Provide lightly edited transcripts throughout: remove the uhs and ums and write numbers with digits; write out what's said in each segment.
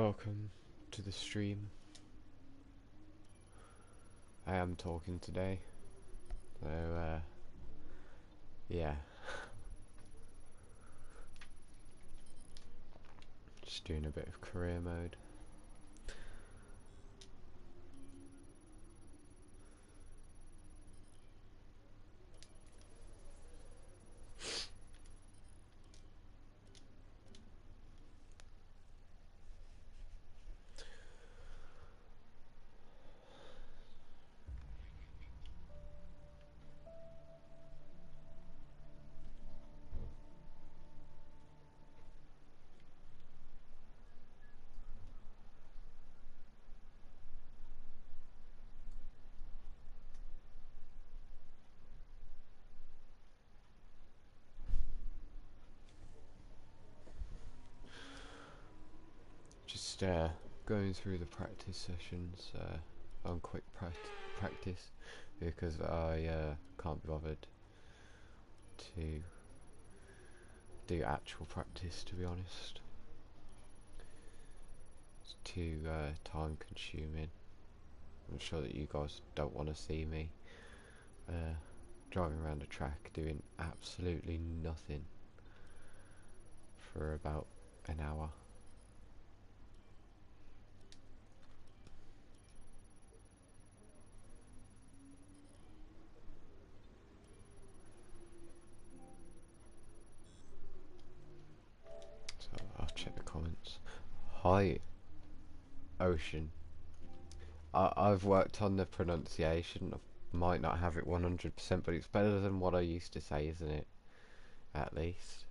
Welcome to the stream. I am talking today, so yeah, just doing a bit of career mode. Just going through the practice sessions on quick practice because I can't be bothered to do actual practice, to be honest. It's too time consuming. I'm sure that you guys don't want to see me driving around a track doing absolutely nothing for about an hour. So I'll check the comments. Hi, Ocean. I've worked on the pronunciation. I might not have it 100%, but it's better than what I used to say, isn't it? At least.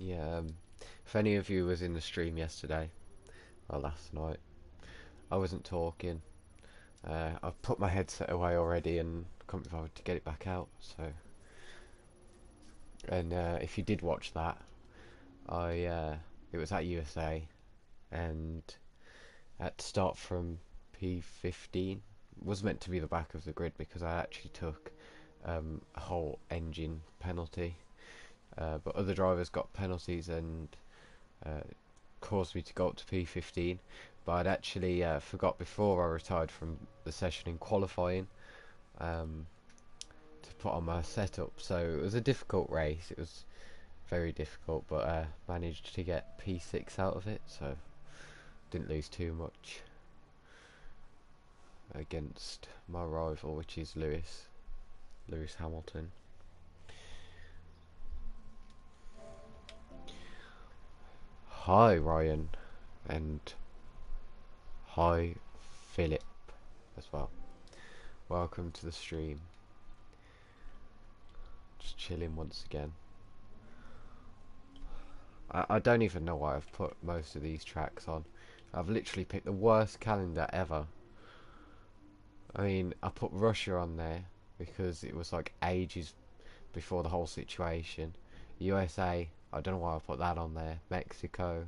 Yeah, if any of you was in the stream yesterday, or last night, I wasn't talking. I've put my headset away already and can't be bothered to get it back out, so... And if you did watch that, it was at USA, and at the start from P15 was meant to be the back of the grid because I actually took a whole engine penalty, but other drivers got penalties and caused me to go up to P15. But I'd actually forgot before I retired from the session in qualifying to put on my setup, so it was a difficult race. It was very difficult, but managed to get P6 out of it, so didn't lose too much against my rival, which is Lewis Hamilton. Hi Ryan, and hi Philip as well. Welcome to the stream. Just chilling once again. I don't even know why I've put most of these tracks on. I've literally picked the worst calendar ever. I mean, I put Russia on there because it was like ages before the whole situation. USA, I don't know why I put that on there. Mexico,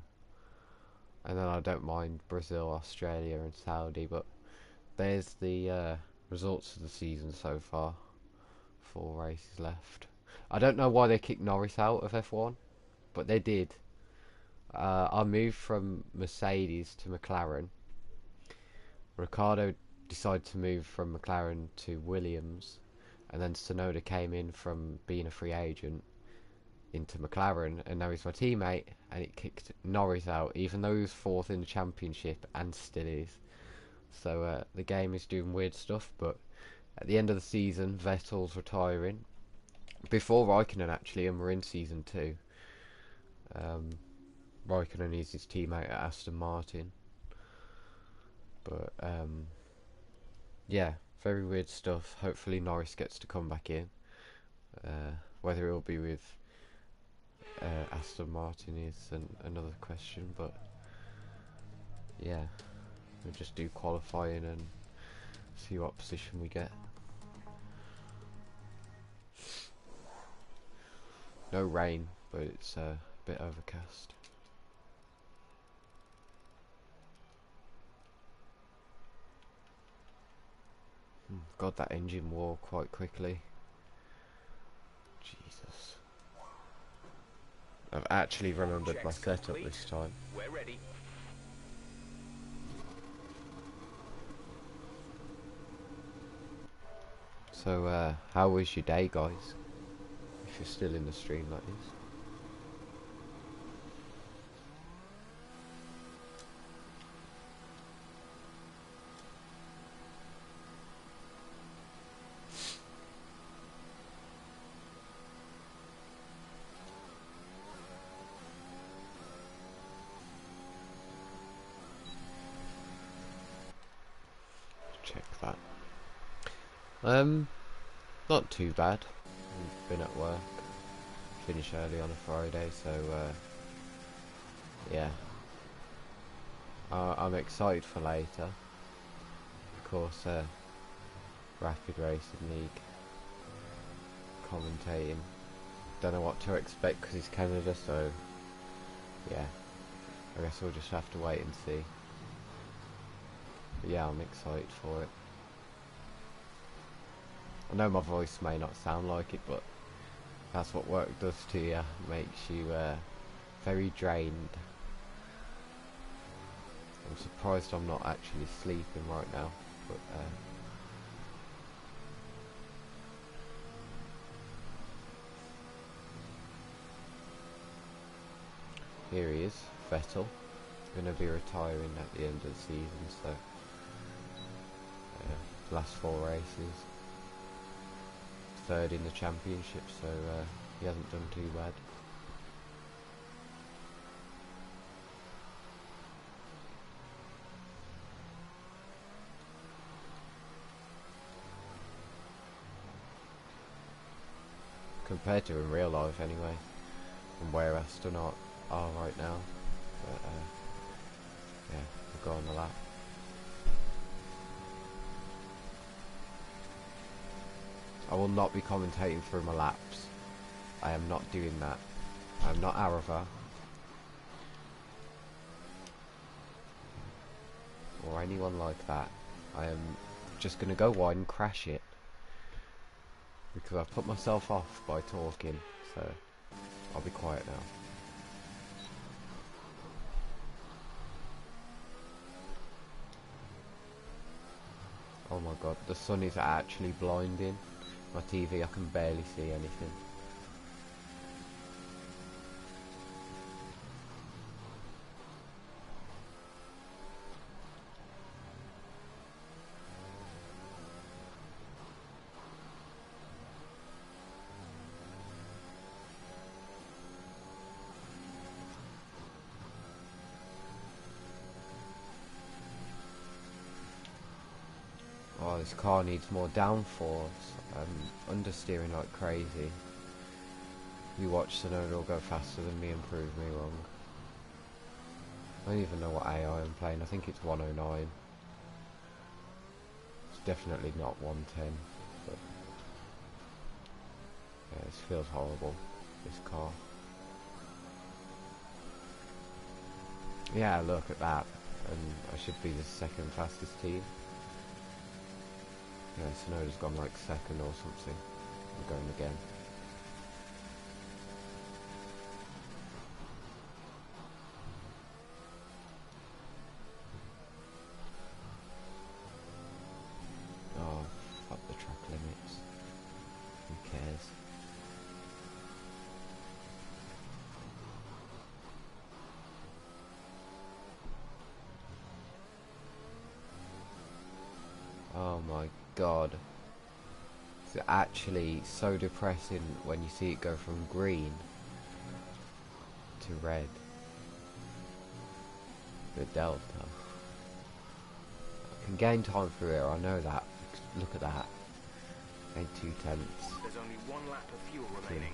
and then I don't mind Brazil, Australia and Saudi, but there's the results of the season so far. 4 races left. I don't know why they kicked Norris out of F1, but they did. I moved from Mercedes to McLaren. Ricardo decided to move from McLaren to Williams, and then Tsunoda came in from being a free agent into McLaren, and now he's my teammate, and it kicked Norris out, even though he was 4th in the championship, and still is. So the game is doing weird stuff, but at the end of the season, Vettel's retiring. Before Raikkonen, actually, and we're in season 2. Raikkonen is his teammate at Aston Martin. But, yeah, very weird stuff. Hopefully Norris gets to come back in. Whether it'll be with Aston Martin is another question, but yeah, we'll just do qualifying and see what position we get. No rain, but it's a bit overcast. God, that engine wore quite quickly. Jesus. I've actually remembered my setup this time. We're ready. So, how was your day, guys? If you're still in the stream like this. Check that. Not too bad. I've been at work. Finish early on a Friday, so yeah. I'm excited for later. Of course, Rapid Racing League commentating. Don't know what to expect because it's Canada, so yeah. I guess we'll just have to wait and see. But yeah, I'm excited for it. I know my voice may not sound like it, but that's what work does to you. Makes you very drained. I'm surprised I'm not actually sleeping right now, but here he is, Vettel. Going to be retiring at the end of the season, so last 4 races. 3rd in the championship, so he hasn't done too bad. Compared to in real life anyway, and where Aston are right now. But yeah, we'll go on the lap. I will not be commentating through my laps. I am not doing that. I am not Arava. Or anyone like that. I am just going to go wide and crash it. Because I've put myself off by talking. So, I'll be quiet now. Oh my god, the sun is actually blinding. My TV, I can barely see anything. Oh, this car needs more downforce. I'm understeering like crazy. You watch Sonoda will go faster than me and prove me wrong. I don't even know what AI I'm playing. I think it's 109. It's definitely not 110. But yeah, this feels horrible. This car. Yeah, look at that. And I should be the 2nd fastest team. Yeah, Sonoda's gone like 2nd or something. We're going again. Oh, fuck the track limits. Who cares? Oh my god. It's actually so depressing when you see it go from green to red. The delta. I can gain time through here, I know that. Look at that. Gain 2/10. There's only 1 lap of fuel 2.5. remaining.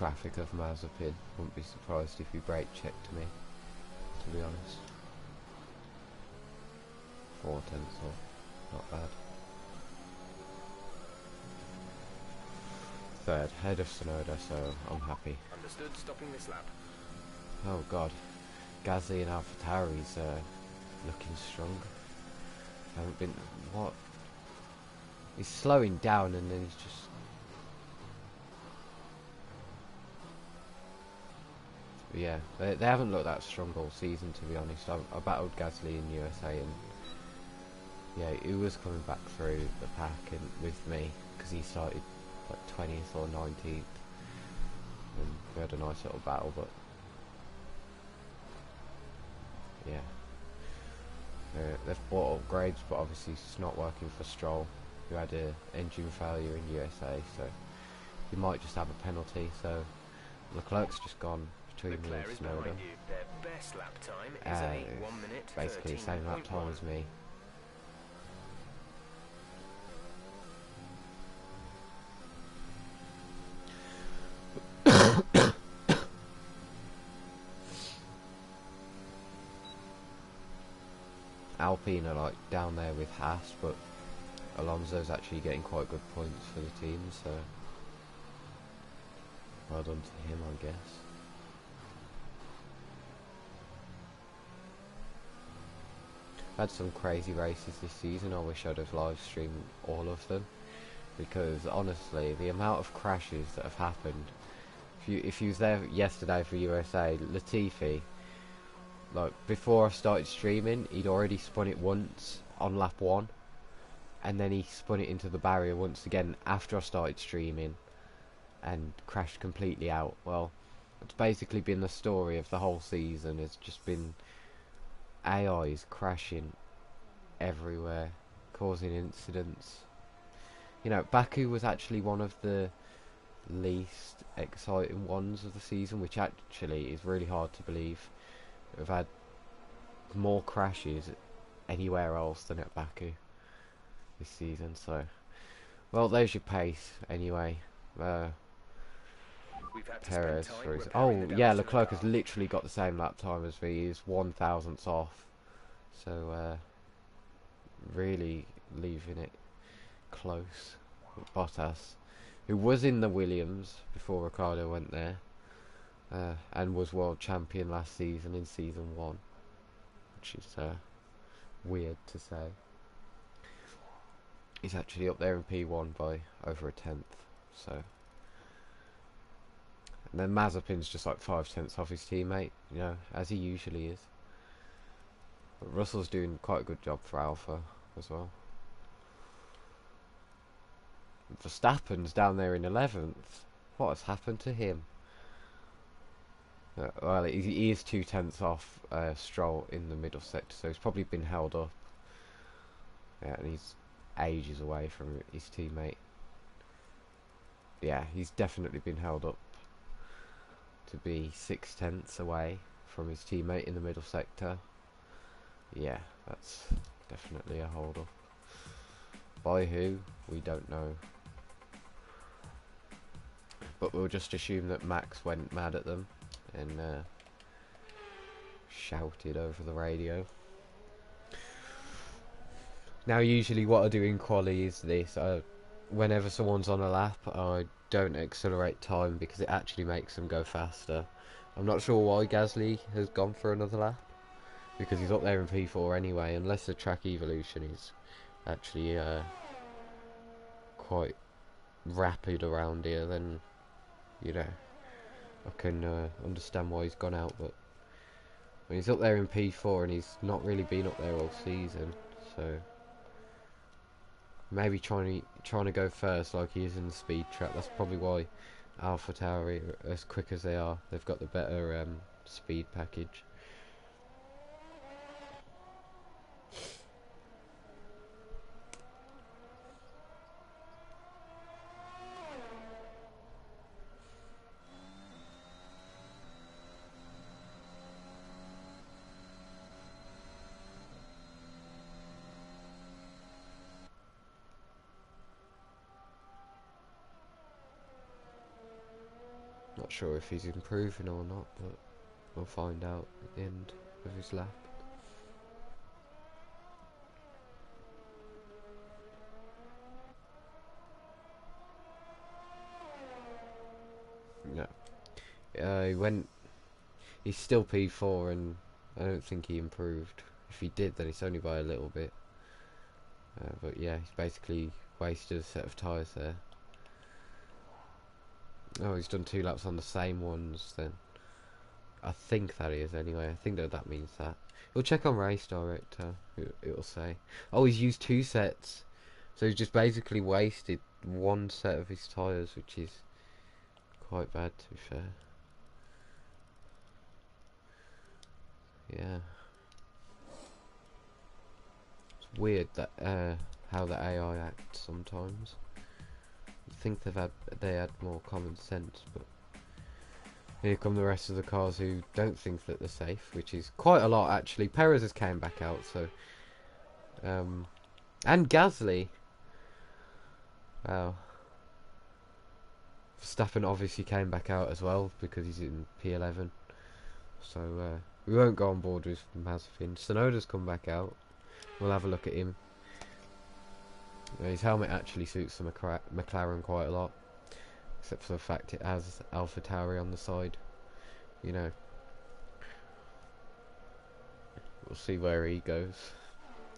traffic of Mazepin. Wouldn't be surprised if he brake checked me, to be honest. 4 tenths off, not bad. Third, head of Sonoda, so I'm happy. Understood, stopping this lap. Oh god, Gasly and AlphaTauri's looking strong. Haven't been, what? He's slowing down and then he's just... Yeah, they haven't looked that strong all season, to be honest. I battled Gasly in USA and yeah, he was coming back through the pack and with me because he started like 20th or 19th and we had a nice little battle, but yeah, they've bought upgrades, but obviously it's not working for Stroll, who had an engine failure in USA, so he might just have a penalty. So Leclerc's just gone between me and Tsunoda. Their best lap time is a 1 minute basically the same lap time as me. Alpine are like down there with Haas, but Alonso's actually getting quite good points for the team, so well done to him, I guess. Had some crazy races this season. I wish I'd have live streamed all of them, because honestly the amount of crashes that have happened, if you was there yesterday for USA, Latifi, like before I started streaming he'd already spun it once on lap 1 and then he spun it into the barrier once again after I started streaming and crashed completely out. Well, it's basically been the story of the whole season. It's just been AIs crashing everywhere, causing incidents. You know, Baku was actually one of the least exciting ones of the season, which actually is really hard to believe. We've had more crashes anywhere else than at Baku this season, so well, there's your pace anyway. Perez for his, oh yeah, Leclerc has literally got the same lap time as me. He's 1/1000th off, so really leaving it close. Bottas, who was in the Williams before Ricciardo went there, and was world champion last season in season 1, which is weird to say. He's actually up there in P1 by over a tenth, so. And then Mazepin's just like 5 tenths off his teammate, you know, as he usually is. But Russell's doing quite a good job for Alpha as well. Verstappen's down there in 11th. What has happened to him? Well, he is 2 tenths off Stroll in the middle sector, so he's probably been held up. Yeah, and he's ages away from his teammate. Yeah, he's definitely been held up to be 6 tenths away from his teammate in the middle sector. Yeah, that's definitely a hold up. By who? We don't know. But we'll just assume that Max went mad at them and shouted over the radio. Now usually what I do in quali is this: whenever someone's on a lap, I don't accelerate time because it actually makes them go faster. I'm not sure why Gasly has gone for another lap, because he's up there in P4 anyway, unless the track evolution is actually quite rapid around here, then you know I can understand why he's gone out. But when he's up there in P4 and he's not really been up there all season, so maybe trying to go first like he is in the speed trap. That's probably why AlphaTauri are as quick as they are. They've got the better speed package. not sure if he's improving or not, but we'll find out at the end of his lap. No. He's still P4, and I don't think he improved. If he did, then it's only by a little bit. But yeah, he's basically wasted a set of tyres there. Oh, he's done 2 laps on the same ones then. I think that is anyway. I think that means that. We'll check on Race Director. It'll say. Oh, he's used 2 sets. So he's just basically wasted 1 set of his tyres, which is quite bad to be fair. Yeah. It's weird that how the AI acts sometimes. I think they had more common sense, but here come the rest of the cars who don't think that they're safe, which is quite a lot actually. Perez has came back out, so and Gasly. Wow. Verstappen obviously came back out as well because he's in P11, so we won't go on board with Mazepin. Tsunoda's come back out. We'll have a look at him. His helmet actually suits the McLaren quite a lot, except for the fact it has AlphaTauri on the side. You know, we'll see where he goes.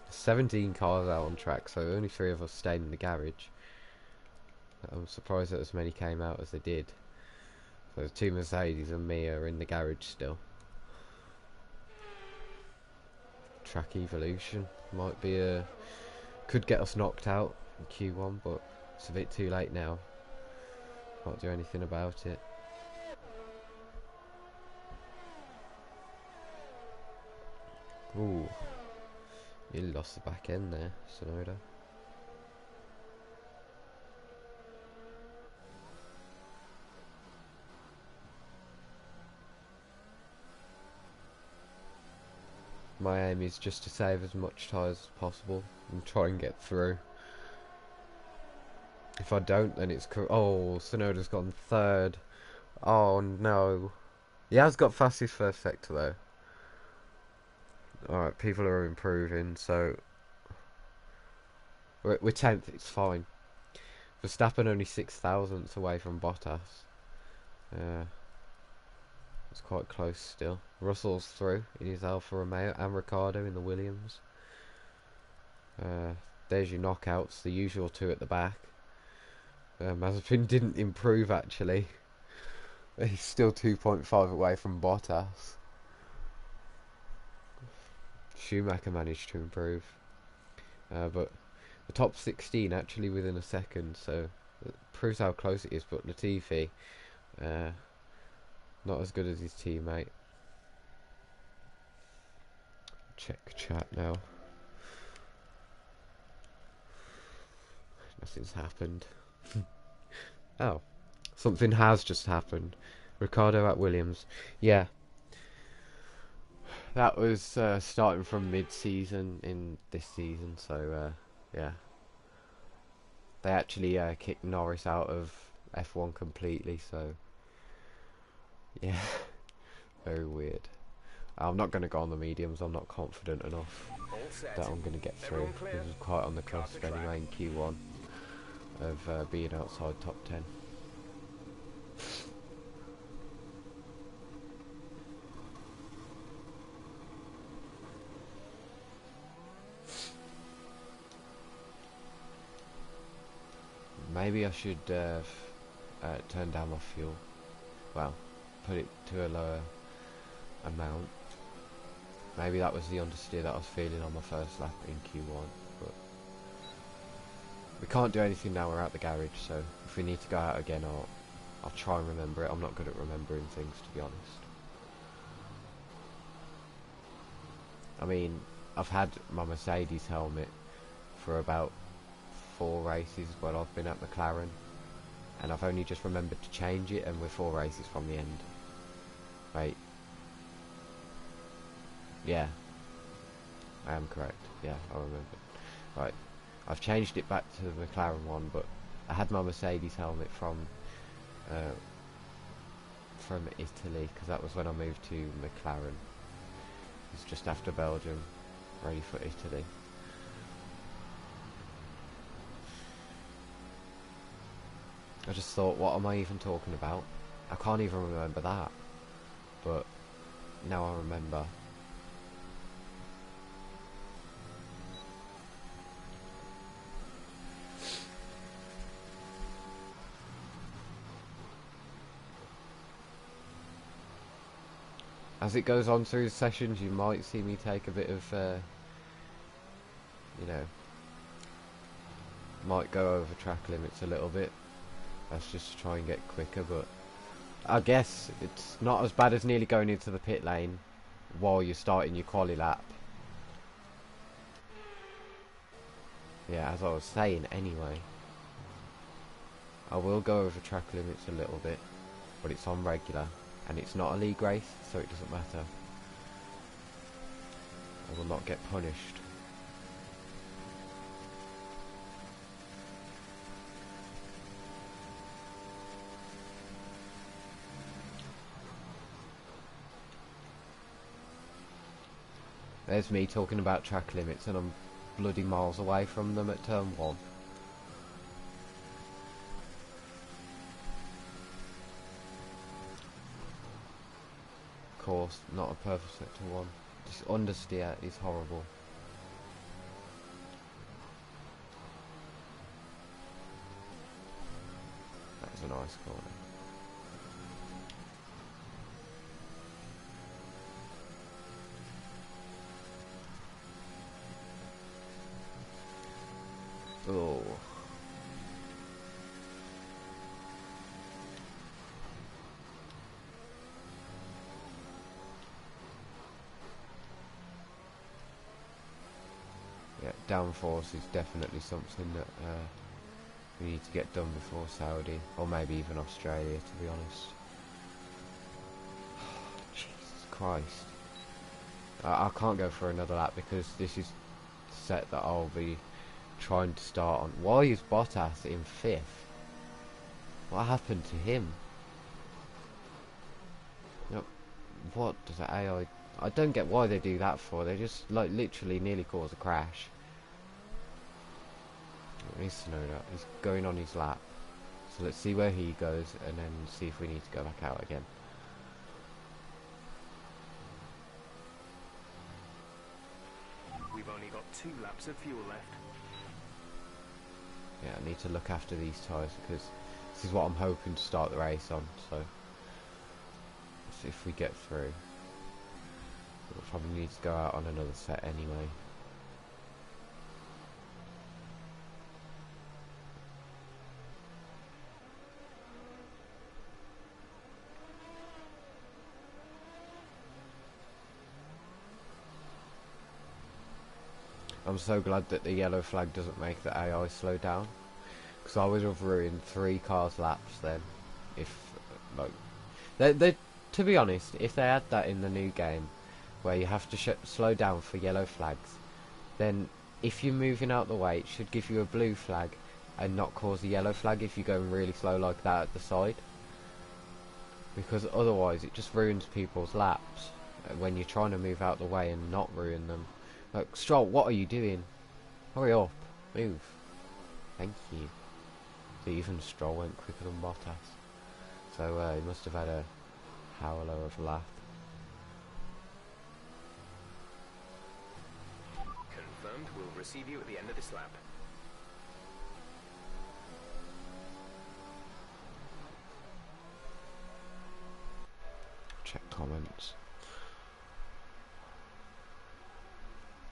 17 cars out on track, so only 3 of us stayed in the garage. I'm surprised that as many came out as they did. So 2 Mercedes and me are in the garage still. Track evolution might be could get us knocked out in Q1, but it's a bit too late now. Can't do anything about it. Ooh, you lost the back end there, Tsunoda. My aim is just to save as much tyres as possible and try and get through. If I don't, then it's oh, Tsunoda's gone 3rd. Oh no. He has got fastest first sector though. Alright, people are improving, so we're 10th, it's fine. Verstappen only 6 thousandths away from Bottas. It's quite close still. Russell's through in his Alfa Romeo, and Ricciardo in the Williams. There's your knockouts, the usual 2 at the back. Mazepin didn't improve actually. He's still 2.5 away from Bottas. Schumacher managed to improve. But the top 16 actually within a second, so it proves how close it is. But Latifi, not as good as his teammate. Check chat now. Nothing's happened. Oh, something has just happened. Ricciardo at Williams. Yeah. That was starting from mid-season in this season, so yeah. They actually kicked Norris out of F1 completely, so yeah. Very weird. I'm not going to go on the mediums. I'm not confident enough that I'm going to get through. This is quite on the cusp anyway in Q1 of being outside top 10. Maybe I should turn down my fuel. Well, put it to a lower amount. Maybe that was the understeer that I was feeling on my first lap in Q1, but we can't do anything now. We're at the garage, so if we need to go out again, I'll try and remember it. I'm not good at remembering things, to be honest. I mean, I've had my Mercedes helmet for about 4 races while I've been at McLaren, and I've only just remembered to change it, and we're 4 races from the end. Wait. Yeah, I am correct. Yeah, I remember. Right, I've changed it back to the McLaren one, but I had my Mercedes helmet from from Italy, because that was when I moved to McLaren. It's just after Belgium, ready for Italy. I just thought, what am I even talking about? I can't even remember that. But now I remember. As it goes on through the sessions, you might see me take a bit of, you know, might go over track limits a little bit. That's just to try and get quicker, but I guess it's not as bad as nearly going into the pit lane while you're starting your quali lap. Yeah, as I was saying anyway. I will go over track limits a little bit, but it's on regular, and it's not a league race, so it doesn't matter. I will not get punished. There's me talking about track limits, and I'm bloody miles away from them at turn 1. Of course, not a perfect sector 1. This understeer is horrible. That was a nice corner. Oh. Yeah, downforce is definitely something that we need to get done before Saudi, or maybe even Australia, to be honest. Jesus Christ. I can't go for another lap because this is the set that I'll be trying to start on. Why is Bottas in 5th? What happened to him? Yep. What does the AI... I don't get why they do that for. They just like literally nearly cause a crash. He's Tsunoda. He's going on his lap. So let's see where he goes and then see if we need to go back out again. We've only got 2 laps of fuel left. Yeah, I need to look after these tyres because this is what I'm hoping to start the race on. So let's see if we get through. We'll probably need to go out on another set anyway. I'm so glad that the yellow flag doesn't make the AI slow down, because I would have ruined 3 cars laps then. If like, they to be honest, if they had that in the new game, where you have to slow down for yellow flags, then if you're moving out the way, it should give you a blue flag and not cause a yellow flag if you're going really slow like that at the side. Because otherwise, it just ruins people's laps when you're trying to move out the way and not ruin them. Like, Stroll, what are you doing? Hurry up. Move. Thank you. So even Stroll went quicker than Bottas. So he must have had a howler of a laugh. Confirmed. We'll receive you at the end of this lap. Check comments.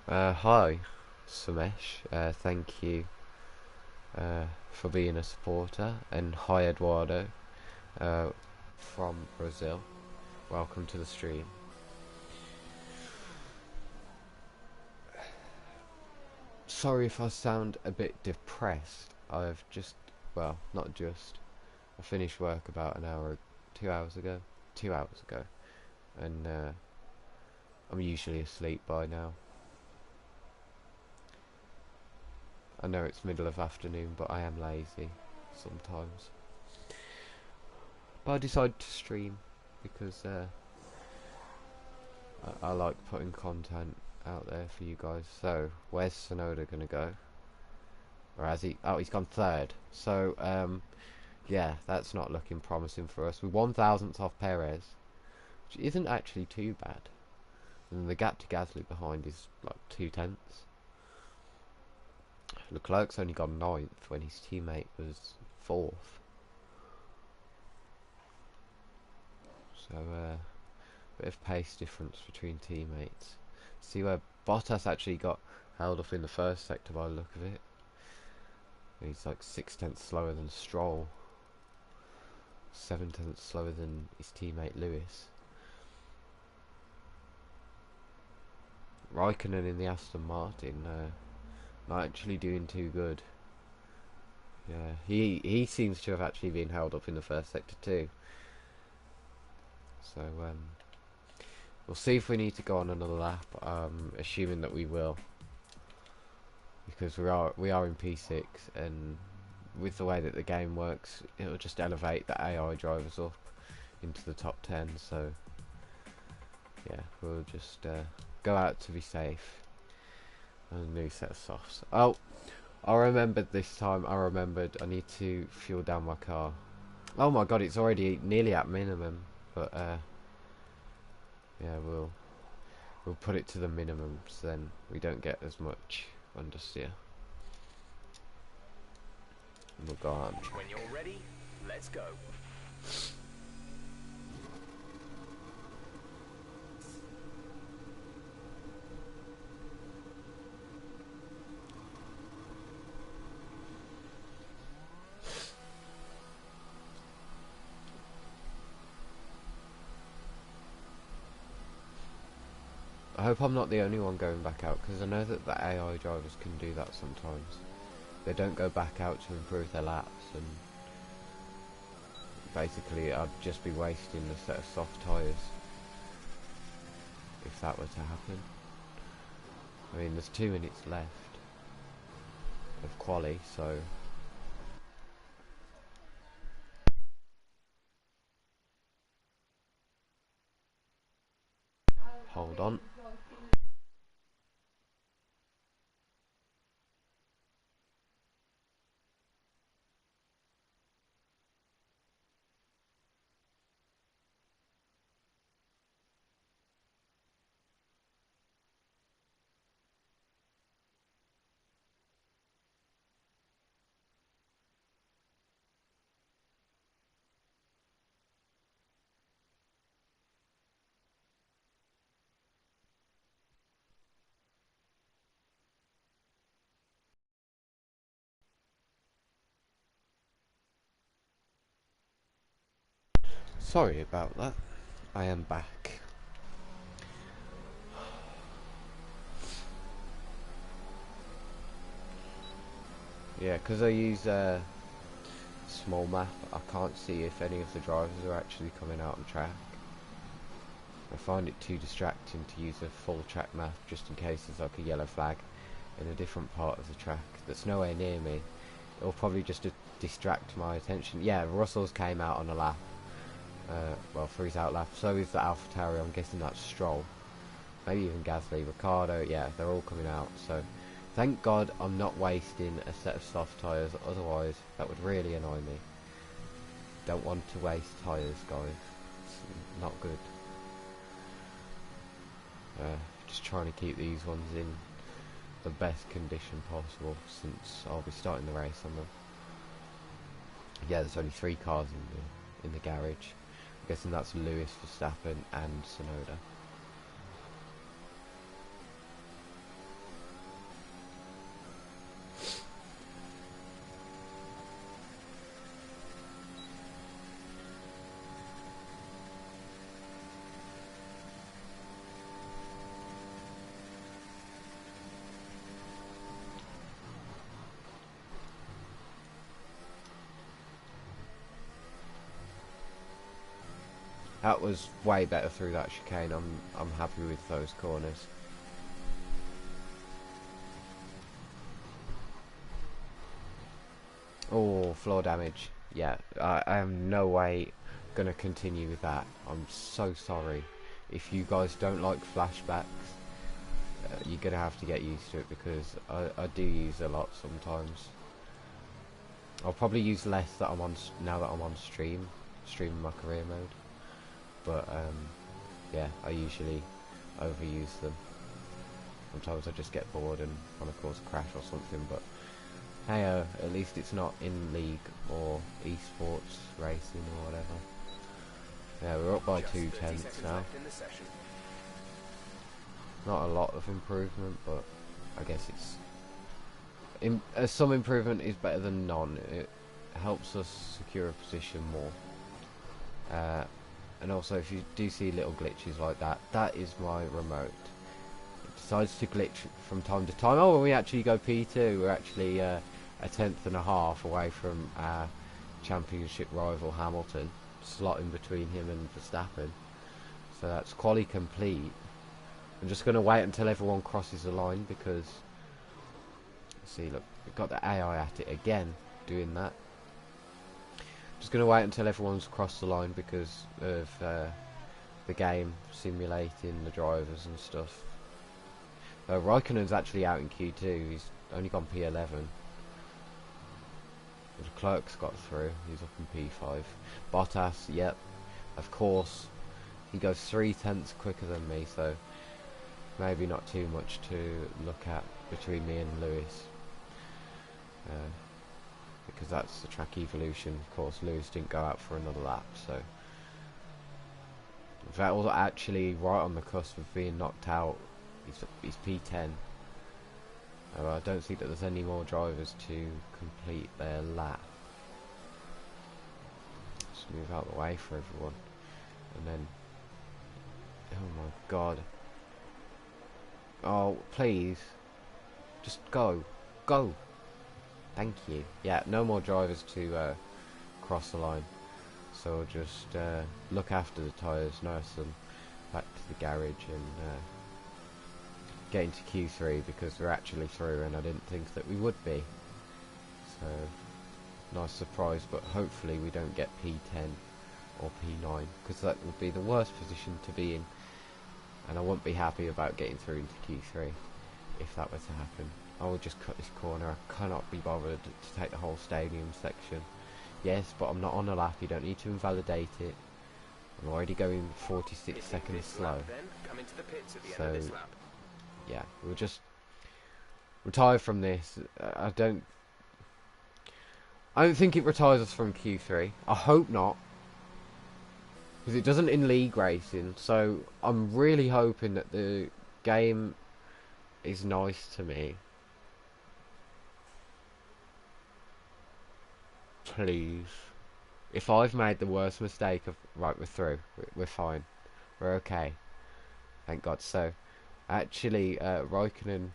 Hi, Sumesh. Thank you for being a supporter, and hi, Eduardo from Brazil. Welcome to the stream. Sorry if I sound a bit depressed. I've just, well, not just. I finished work about 2 hours ago, and I'm usually asleep by now. I know it's middle of afternoon, but I am lazy sometimes. But I decided to stream because I like putting content out there for you guys. So where's Sonoda gonna go? Or has he? Oh, he's gone third. So yeah, that's not looking promising for us. We're 1,000th off Perez, which isn't actually too bad. And the gap to Gasly behind is like 2/10. Leclerc's only got 9th when his teammate was 4th. So bit of pace difference between teammates. See where Bottas actually got held up in the first sector by the look of it. He's like 6/10 slower than Stroll, 7/10 slower than his teammate Lewis. Raikkonen in the Aston Martin, not actually doing too good. Yeah, he seems to have actually been held up in the first sector too. So we'll see if we need to go on another lap. Assuming that we will, because we are in P6, and with the way that the game works, it'll just elevate the AI drivers up into the top 10. So yeah, we'll just go out to be safe. And a new set of softs. Oh, I remembered this time. I need to fuel down my car. Oh my god, it's already nearly at minimum. But yeah, we'll put it to the minimum, so then we don't get as much understeer. And we'll go on. When you're ready, let's go. I hope I'm not the only one going back out, because I know that the AI drivers can do that sometimes. They don't go back out to improve their laps, and basically I'd just be wasting a set of soft tyres if that were to happen. I mean, there's 2 minutes left of quali, so hold on. Sorry about that. I am back. Yeah, because I use small map, I can't see if any of the drivers are actually coming out on track. I find it too distracting to use a full track map just in case there's like a yellow flag in a different part of the track that's nowhere near me. It'll probably just distract my attention. Yeah, Russell's came out on a lap. Well, for his out lap. So is the AlphaTauri. I'm guessing that's Stroll. Maybe even Gasly, Ricardo. Yeah, they're all coming out. So thank God I'm not wasting a set of soft tyres. Otherwise, that would really annoy me. Don't want to waste tyres, guys. It's not good. Just trying to keep these ones in the best condition possible, since I'll be starting the race on them. Yeah, there's only 3 cars in the garage. I'm guessing that's Lewis, Verstappen and Sonoda. That was way better through that chicane. I'm happy with those corners. Oh, floor damage. Yeah, I have no way gonna continue with that. I'm so sorry. If you guys don't like flashbacks, you're gonna have to get used to it, because I do use a lot sometimes. I'll probably use less that I'm on now that I'm on streaming my career mode. But yeah, I usually overuse them. Sometimes I just get bored and want to cause a crash or something. But hey, at least it's not in league or esports racing or whatever. Yeah, we're up by 2/10 now. Not a lot of improvement, but I guess it's some improvement is better than none. It helps us secure a position more. And also, if you do see little glitches like that, that is my remote. It decides to glitch from time to time. Oh, when we actually go P2, we're actually a 1/10 and a half away from our championship rival Hamilton, slotting between him and Verstappen. So that's quali complete. I'm just going to wait until everyone crosses the line, because see, look, we've got the AI at it again, doing that. Just going to wait until everyone's crossed the line because of the game simulating the drivers and stuff. Raikkonen's actually out in Q2. He's only gone P11. The Clerk's got through. He's up in P5. Bottas, yep, of course. He goes 3/10 quicker than me, so maybe not too much to look at between me and Lewis. Because that's the track evolution. Of course, Lewis didn't go out for another lap, so Vettel's actually right on the cusp of being knocked out. He's P10. I don't think that there's any more drivers to complete their lap. Just move out of the way for everyone, and then, oh my god, oh please, just go. Thank you. Yeah, no more drivers to cross the line. So we'll just look after the tyres, nurse them back to the garage, and get into Q3, because we're actually through, and I didn't think that we would be. So nice surprise, but hopefully we don't get P10 or P9, because that would be the worst position to be in, and I wouldn't be happy about getting through into Q3 if that were to happen. I will just cut this corner. I cannot be bothered to take the whole stadium section. Yes, but I'm not on a lap. You don't need to invalidate it. I'm already going 46 seconds slow. So, yeah, we'll just retire from this. I don't think it retires us from Q3. I hope not, because it doesn't in league racing. So I'm really hoping that the game is nice to me. Please. If I've made the worst mistake of... Right, we're through. We're fine. We're okay. Thank God. So, actually, Raikkonen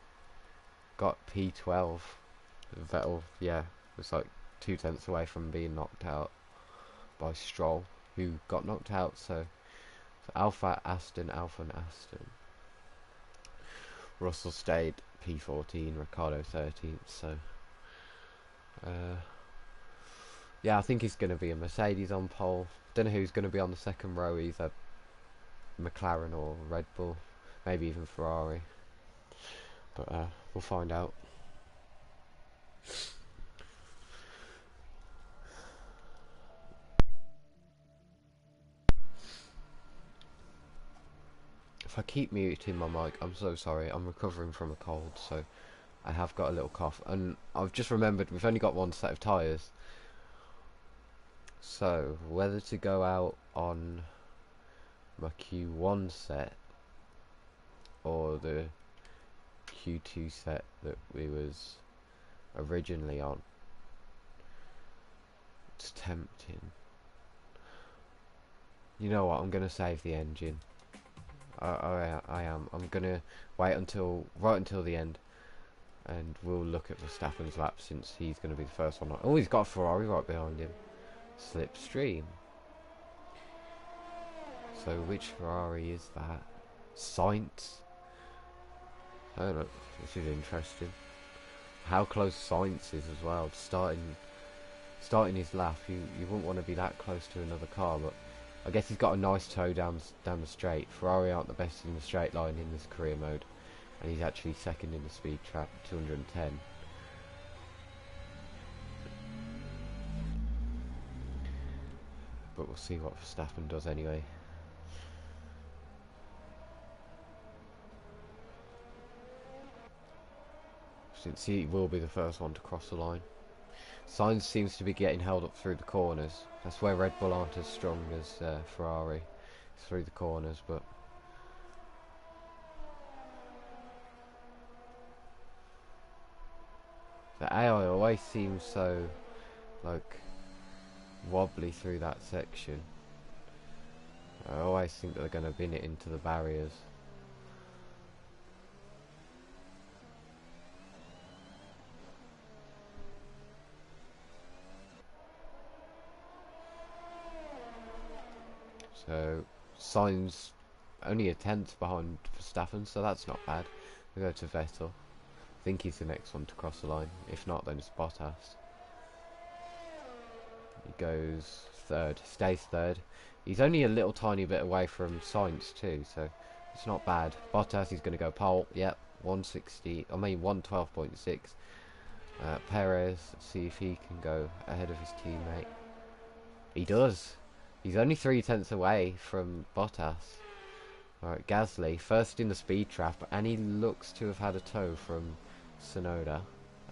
got P12. Vettel, yeah, was like 2/10 away from being knocked out by Stroll, who got knocked out. So Alpha and Aston. Russell stayed P14, Ricciardo 13th. So, yeah, I think it's going to be a Mercedes on pole. Don't know who's going to be on the second row either. McLaren or Red Bull. Maybe even Ferrari. But we'll find out. If I keep muting my mic, I'm so sorry. I'm recovering from a cold, so I have got a little cough. And I've just remembered we've only got one set of tyres. So, whether to go out on my Q1 set or the Q2 set that we was originally on. It's tempting. You know what, I'm going to save the engine. I am. I'm going to wait right until the end, and we'll look at Verstappen's lap, since he's going to be the first one. Oh, he's got a Ferrari right behind him. Slipstream. So which Ferrari is that? Sainz. Oh look, this is interesting. How close Sainz is as well. Starting his lap, you wouldn't want to be that close to another car, but I guess he's got a nice toe down the straight. Ferrari aren't the best in the straight line in this career mode, and he's actually second in the speed trap, 210. But we'll see what Verstappen does anyway. Since he will be the first one to cross the line. Sainz seems to be getting held up through the corners. That's where Red Bull aren't as strong as Ferrari, through the corners, but the AI always seems so like wobbly through that section. I always think that they're going to bin it into the barriers. So Sainz only a tenth behind Verstappen, so that's not bad. We go to Vettel. I think he's the next one to cross the line. If not, then it's Bottas. He goes third, stays third. He's only a little tiny bit away from Sainz too, so it's not bad. Bottas is going to go pole. Yep, 112.6. Perez, see if he can go ahead of his teammate. He does. He's only 3/10 away from Bottas. Alright, Gasly, first in the speed trap, and he looks to have had a tow from Tsunoda,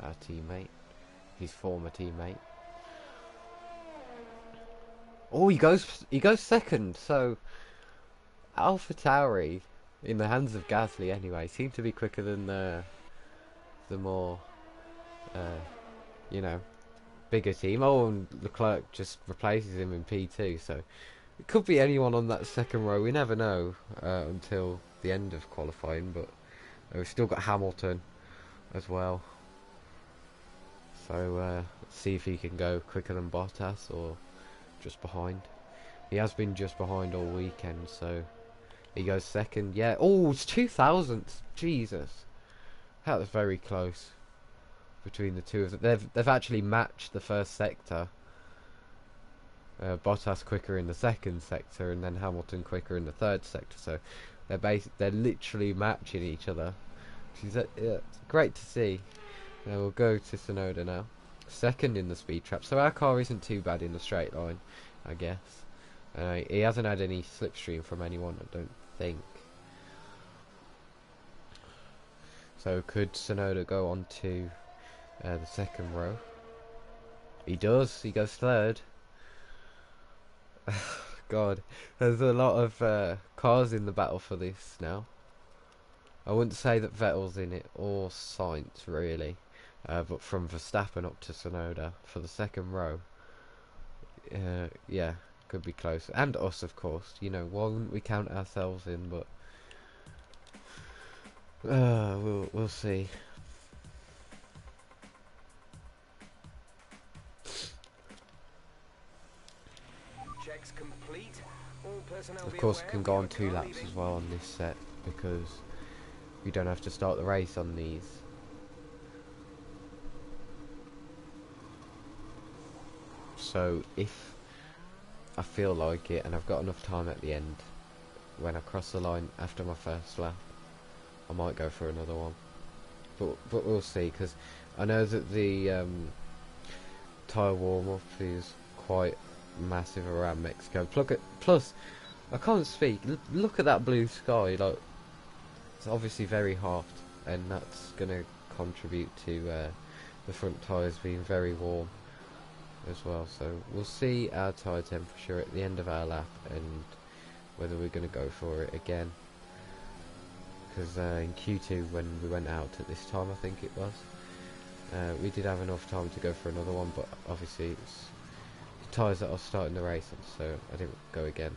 our teammate, his former teammate. Oh, he goes second. So AlphaTauri, in the hands of Gasly anyway, seem to be quicker than the more, you know, bigger team. Oh, and Leclerc just replaces him in P2, so it could be anyone on that second row. We never know until the end of qualifying, but we've still got Hamilton as well. So let's see if he can go quicker than Bottas or just behind. He has been just behind all weekend, so he goes second. Yeah. Oh, it's 2,000th. Jesus, that was very close between the two of them. They've actually matched the first sector. Bottas quicker in the second sector, and then Hamilton quicker in the third sector. So they're literally matching each other. Yeah, it's great to see. Now we'll go to Tsunoda now. Second in the speed trap. So our car isn't too bad in the straight line, I guess. He hasn't had any slipstream from anyone, I don't think. So could Tsunoda go on to the second row? He does. He goes third. God, there's a lot of cars in the battle for this now. I wouldn't say that Vettel's in it or Sainz really, but from Verstappen up to Tsunoda for the second row, yeah, could be close. And us, of course. You know, why wouldn't we count ourselves in? But we'll see. Checks complete. All personnel Of course, can go on 2 laps as well on this set because we don't have to start the race on these. So if I feel like it and I've got enough time at the end, when I cross the line after my first lap, I might go for another one. But we'll see, because I know that the tyre warm-up is quite massive around Mexico. Plus, I can't speak. Look at that blue sky. Like, it's obviously very hot, and that's going to contribute to the front tyres being very warm as well. So we'll see our tyre temperature at the end of our lap and whether we're going to go for it again. Because in Q2, when we went out at this time, I think it was, we did have enough time to go for another one, but obviously it's the tyres that I was starting the race on, so I didn't go again.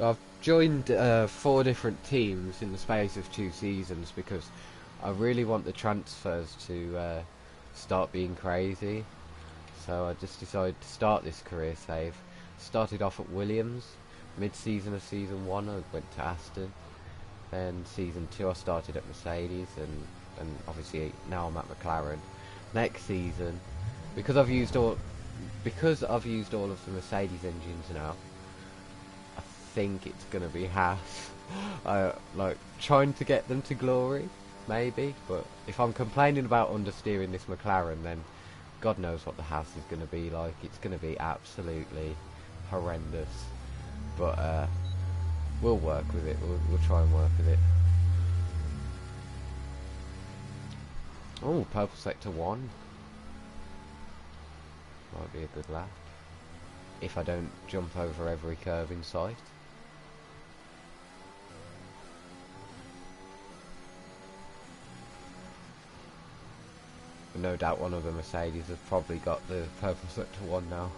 I've joined 4 different teams in the space of 2 seasons because I really want the transfers to start being crazy. So I just decided to start this career save. Started off at Williams. Mid-season of season 1 I went to Aston. Then season 2 I started at Mercedes, and obviously now I'm at McLaren. Next season, because I've used all of the Mercedes engines now, I think it's gonna be Haas. I like trying to get them to glory, maybe, but if I'm complaining about understeering this McLaren, then God knows what the Haas is gonna be like. It's gonna be absolutely horrendous. But we'll work with it. We'll try and work with it. Oh, purple sector 1. Might be a good lap. If I don't jump over every curve in sight. But no doubt one of the Mercedes has probably got the purple sector 1 now.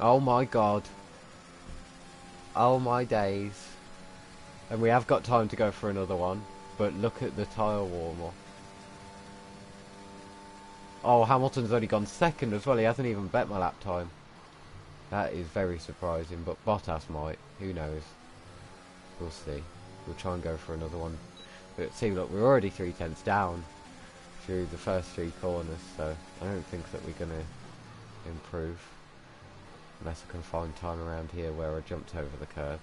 Oh my god. Oh my days. And we have got time to go for another one. But look at the tyre warmer. Oh, Hamilton's only gone second as well. He hasn't even bet my lap time. That is very surprising. But Bottas might. Who knows? We'll see. We'll try and go for another one. But see, look, we're already 3/10 down through the first 3 corners. So I don't think that we're going to improve. Unless I can find time around here where I jumped over the curve.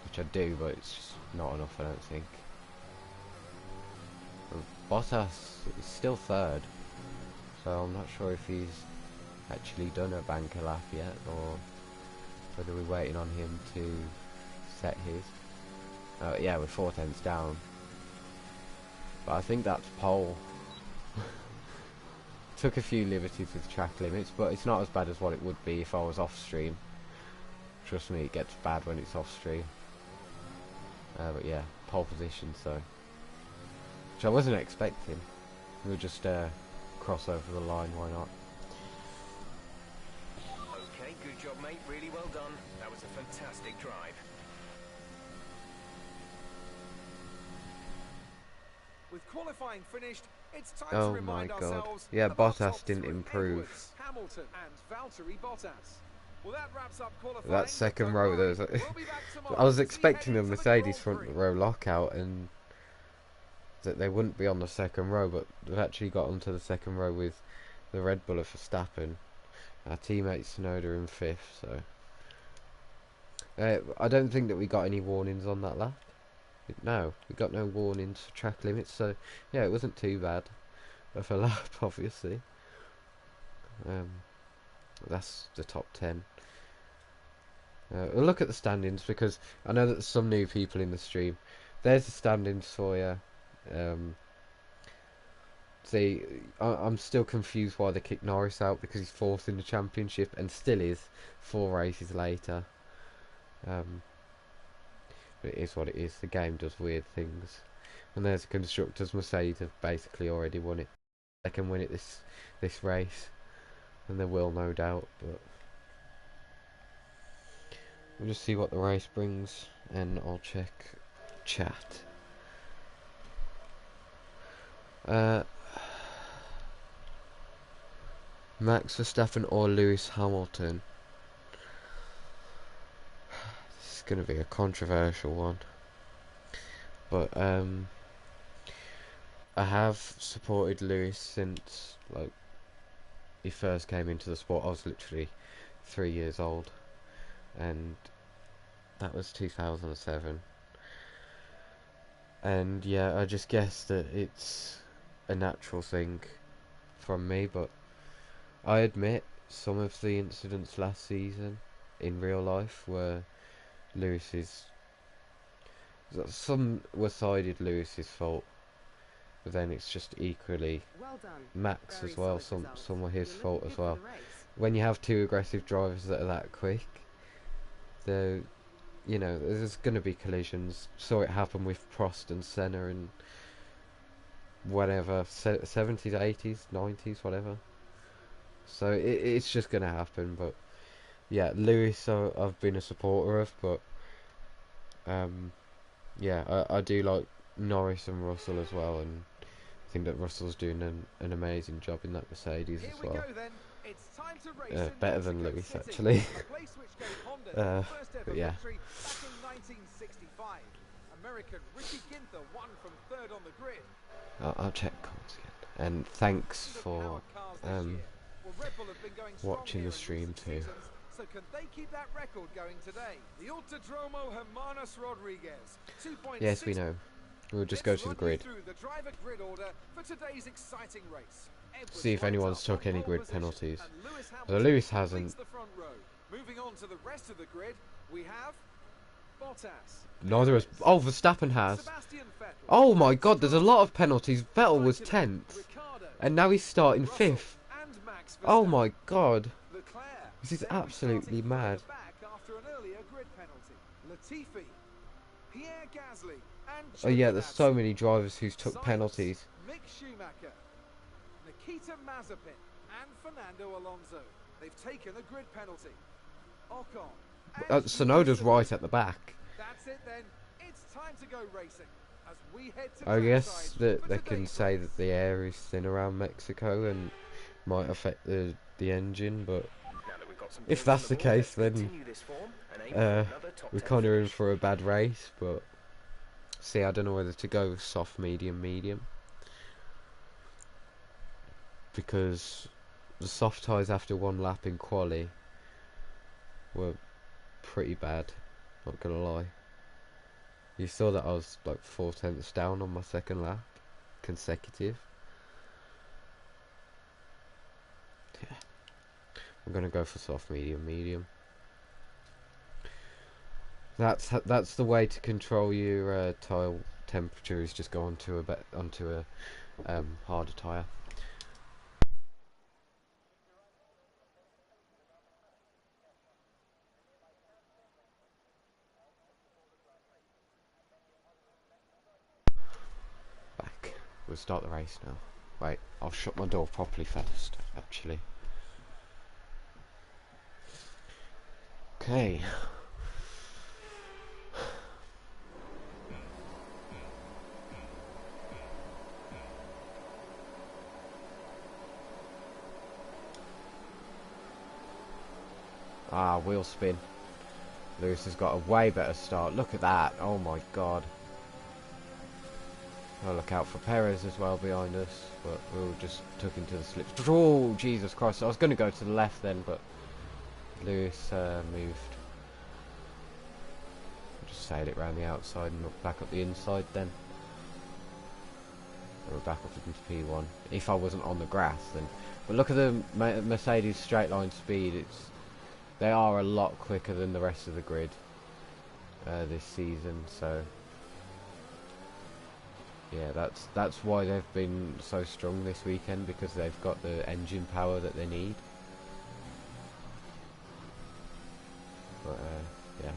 Which I do, but it's just not enough, I don't think. Bottas is still 3rd. So I'm not sure if he's actually done a banker lap yet, or whether we're waiting on him to set his. Yeah, we're 4/10 down. But I think that's pole. Took a few liberties with track limits, but it's not as bad as what it would be if I was off stream. Trust me, it gets bad when it's off stream. But yeah, pole position, so which I wasn't expecting. We'll just cross over the line, why not? Okay, good job, mate. Really well done. That was a fantastic drive. With qualifying finished, it's time Oh to remind my god. ourselves Yeah, of our Bottas top didn't 3, improve. Edwards, Hamilton and Valtteri Bottas. Well, that wraps up qualifying. That second Don't row, worry, there was we'll be back tomorrow I was to see expecting head a into the Mercedes Grand front Prix. row lockout and that they wouldn't be on the second row, but they've actually got onto the second row with the Red Bull of Verstappen. Our teammate Tsunoda in 5th, so I don't think that we got any warnings on that lap. No, we got no warnings for track limits, so yeah, it wasn't too bad of a lap, obviously. That's the top 10. We'll look at the standings, because I know that there's some new people in the stream. There's the standings for you. See, I'm still confused why they kicked Norris out, because he's 4th in the championship and still is 4 races later. But it is what it is. The game does weird things. And there's the constructors. Mercedes have basically already won it. They can win it this race, and they will, no doubt. But we'll just see what the race brings, and I'll check chat. Max Verstappen or Lewis Hamilton? This is going to be a controversial one, but I have supported Lewis since like he first came into the sport. I was literally 3 years old, and that was 2007. And yeah, I just guess that it's a natural thing from me, but I admit some of the incidents last season in real life were Lewis's. Some were sided Lewis's fault, but then it's just equally Well done. Max Very as well. solid results. Some were his You're fault looking as good well. for the race. When you have two aggressive drivers that are that quick, the you know, there's going to be collisions. Saw it happen with Prost and Senna and whatever, 70s, 80s, 90s, whatever. So it's just going to happen. But yeah, Lewis, I've been a supporter of, but yeah, I do like Norris and Russell as well, and I think that Russell's doing an amazing job in that Mercedes Here as we well. go then. It's time to race in Better than Mexico Lewis City, actually. a place which gave Honda their first ever But yeah. victory back in 1965. American Ricky Ginther won from third on the grid. I'll check comments again. And thanks for Powered cars this year. Well, Red Bull have been going strong watching here the in stream recent too. seasons, so can they keep that record going today? The Autodromo Hermanos Rodriguez. 2.6. Yes, we know. We'll just go to the grid. Through the driver grid order for today's exciting race. See if anyone's took any grid penalties. So Lewis Lewis hasn't. the front row. Moving on to the rest of the grid, we have Bottas. Neither has. Oh, Verstappen has. Sebastian Vettel. Oh my God, there's a lot of penalties. Vettel was 10th, Ricciardo, and now he's starting Russell, 5th. and Max Oh Verstappen. my God. Leclerc, This is then absolutely restarting mad. further back after an earlier grid penalty. Latifi, Pierre Gasly, and Oh yeah, there's so Giovinazzi. many drivers who's took Silence, penalties. Mick Schumacher, Nikita Mazepin, and Fernando Alonso. They've taken a grid penalty. Ocon. and Tsunoda's Yuki right Tsunoda. at the back. That's it then. It's time to go racing as we head to I guess trackside that for they can today's say race. that the air is thin around Mexico and might affect the engine, but Now that we've got some if points on that's the board, let's case, then continue this form and aim for another top we're 10 kind of in finish. for a bad race. But see, I don't know whether to go soft, medium, medium, because the soft tyres after one lap in quali were pretty bad. Not gonna lie. You saw that I was like 4/10 down on my second lap, consecutive. Yeah, I'm gonna go for soft, medium, medium. That's the way to control your tyre temperature. Is just go onto a harder tyre. Back. We'll start the race now. Wait, I'll shut my door properly first, actually. Okay. Ah, wheel spin. Lewis has got a way better start. Look at that. Oh my God. Oh, look out for Perez as well behind us, but we all just took into the slips. Oh, Jesus Christ. I was going to go to the left then, but Lewis moved. Just sailed it round the outside and back up the inside then. And we're back up into P1. If I wasn't on the grass then. But look at the Mercedes straight line speed. They are a lot quicker than the rest of the grid this season, so yeah, that's why they've been so strong this weekend, because they've got the engine power that they need. But yeah.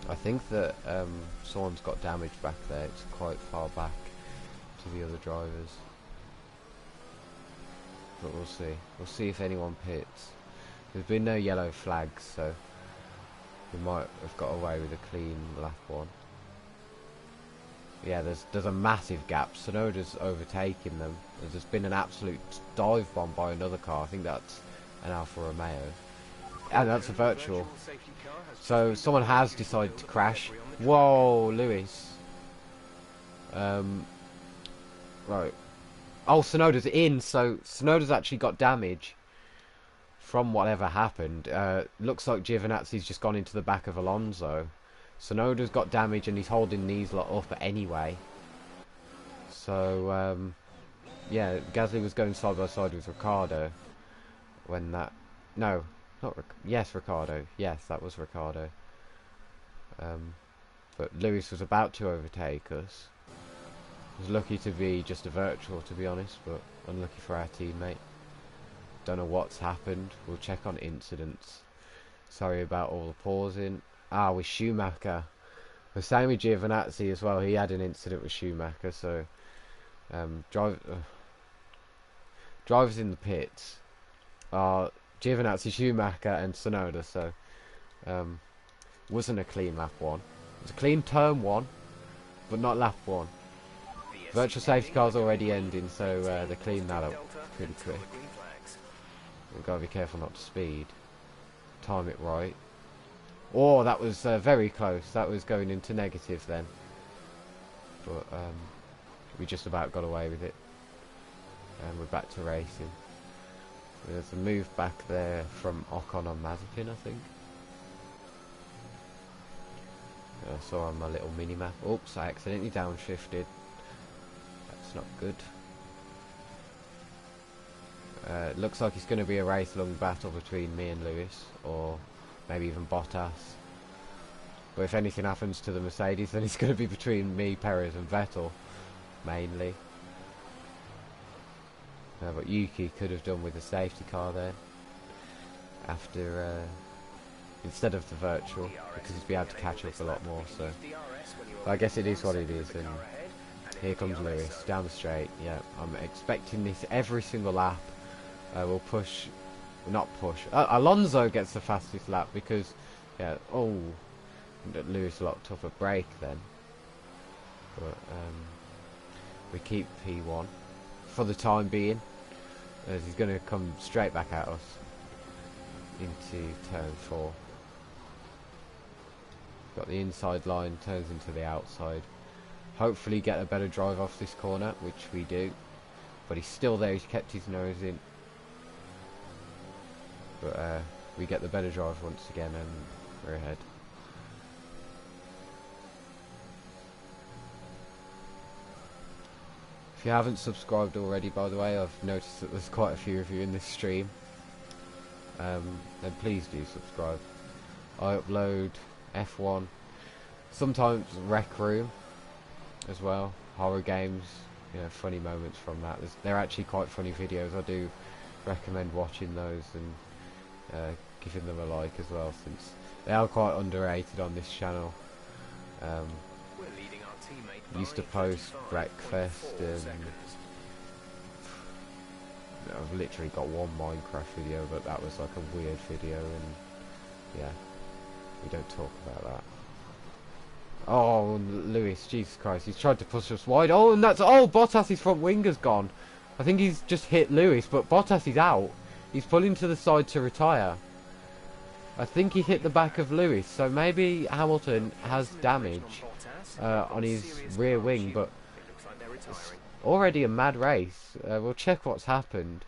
I think that someone's got damage back there. It's quite far back to the other drivers. But we'll see. We'll see if anyone pits. There's been no yellow flags, so we might have got away with a clean lap one. Yeah, there's a massive gap. Tsunoda's overtaking them. There's been an absolute dive bomb by another car. I think that's an Alfa Romeo. And that's a virtual. So someone has decided to crash. Whoa, Lewis. Right. Oh, Tsunoda's in, so Tsunoda's actually got damage from whatever happened. Looks like Giovinazzi's just gone into the back of Alonso. Tsunoda's got damage and he's holding these lot up anyway. So, yeah, Gasly was going side by side with Ricciardo when that... No, not yes, Ricciardo. Yes, that was Ricciardo. but Lewis was about to overtake us. Was lucky to be just a virtual, to be honest, but unlucky for our teammate. Don't know what's happened. We'll check on incidents. Sorry about all the pausing. With Schumacher. The same with Giovinazzi as well. He had an incident with Schumacher, so drivers in the pits are Giovinazzi, Schumacher and Tsunoda, so wasn't a clean lap 1. It was a clean turn 1, but not lap 1. Virtual safety car's already ending, so they cleaned that up pretty quick. We've got to be careful not to speed. Time it right. Oh, that was very close. That was going into negative then. But we just about got away with it. And we're back to racing. There's a move back there from Ocon on Mazepin, I think. I saw on my little mini-map. Oops, I accidentally downshifted. That's not good. Looks like it's going to be a race-long battle between me and Lewis, or maybe even Bottas. But if anything happens to the Mercedes, then it's going to be between me, Perez and Vettel, mainly. But Yuki could have done with a safety car there, after instead of the virtual, because he'd be able to catch up a lot more. So I guess it is what it is, and here comes Lewis down the straight. Yeah, I'm expecting this every single lap. We'll push, not push. Alonso gets the fastest lap because, yeah. Oh, Lewis locked up a brake then. But we keep P1 for the time being, as he's going to come straight back at us into turn 4. Got the inside line, turns into the outside. Hopefully get a better drive off this corner, which we do. But he's still there, he's kept his nose in. But we get the better drive once again, and we're ahead. If you haven't subscribed already, by the way, I've noticed that there's quite a few of you in this stream. Then please do subscribe. I upload F1, sometimes Rec Room as well, horror games, you know, funny moments from that. They're actually quite funny videos. I do recommend watching those and giving them a like as well, since they are quite underrated on this channel. Used to post Wreckfest, and I've literally got one Minecraft video, but that was like a weird video, and yeah, we don't talk about that. Oh, Lewis, Jesus Christ, he's tried to push us wide. Oh, and that's, oh, Bottas' front wing has gone. I think he's just hit Lewis, but Bottas is out. He's pulling to the side to retire. I think he hit the back of Lewis, so maybe Hamilton has damage on his rear wing, but it's already a mad race. We'll check what's happened.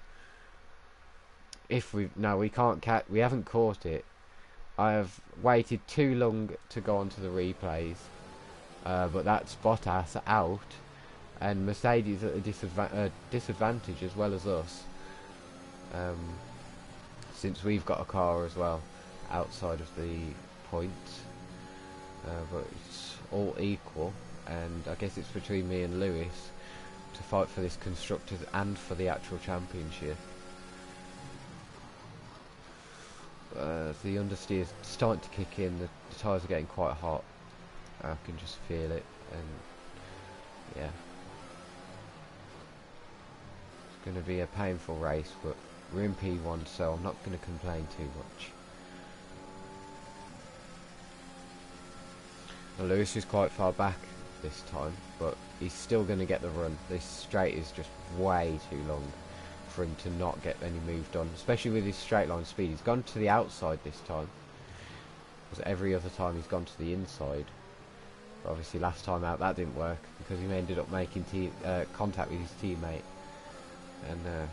If we haven't caught it. I have waited too long to go onto the replays, but that's Bottas out, and Mercedes at a disadvantage as well as us, since we've got a car as well outside of the points. But it's all equal, and I guess it's between me and Lewis to fight for this constructors and for the actual championship. The understeer is starting to kick in. The tyres are getting quite hot. I can just feel it, and yeah, it's going to be a painful race, but we're in P1, so I'm not going to complain too much. Now, Lewis is quite far back this time, but he's still going to get the run. This straight is just way too long for him to not get any moved on, especially with his straight line speed. He's gone to the outside this time, because every other time he's gone to the inside. But obviously last time out that didn't work, because he ended up making contact with his teammate and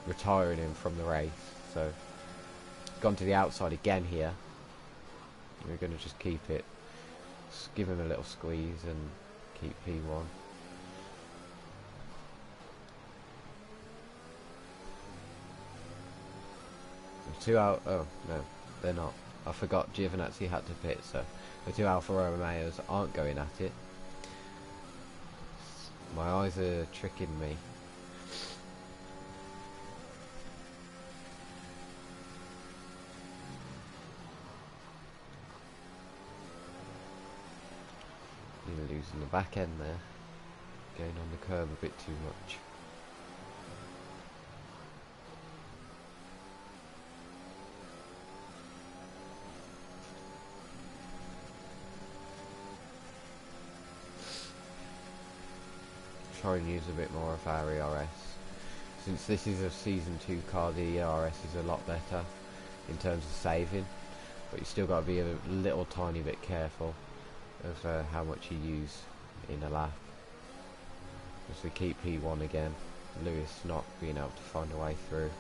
retiring him from the race. So he's gone to the outside again here. We're going to just keep it, just give him a little squeeze and keep P1. Two out. Oh no, they're not. I forgot Giovinazzi had to pit, so The two Alfa Romeos aren't going at it. My eyes are tricking me. You're losing the back end there. Going on the curb a bit too much. Try and use a bit more of our ERS. Since this is a Season 2 car, the ERS is a lot better in terms of saving, but you still got to be a little tiny bit careful of how much you use in a lap. As we keep P1 again, Lewis not being able to find a way through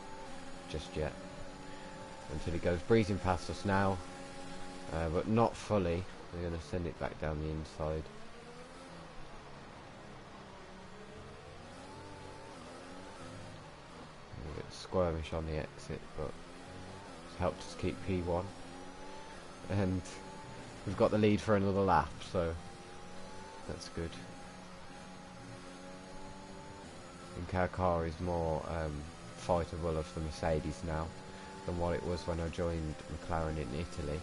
just yet, until he goes breezing past us now, but not fully. We're going to send it back down the inside. A bit squirmish on the exit, but it's helped us keep P1, and we've got the lead for another lap, so that's good. I think our car is more fightable of the Mercedes now than what it was when I joined McLaren in Italy.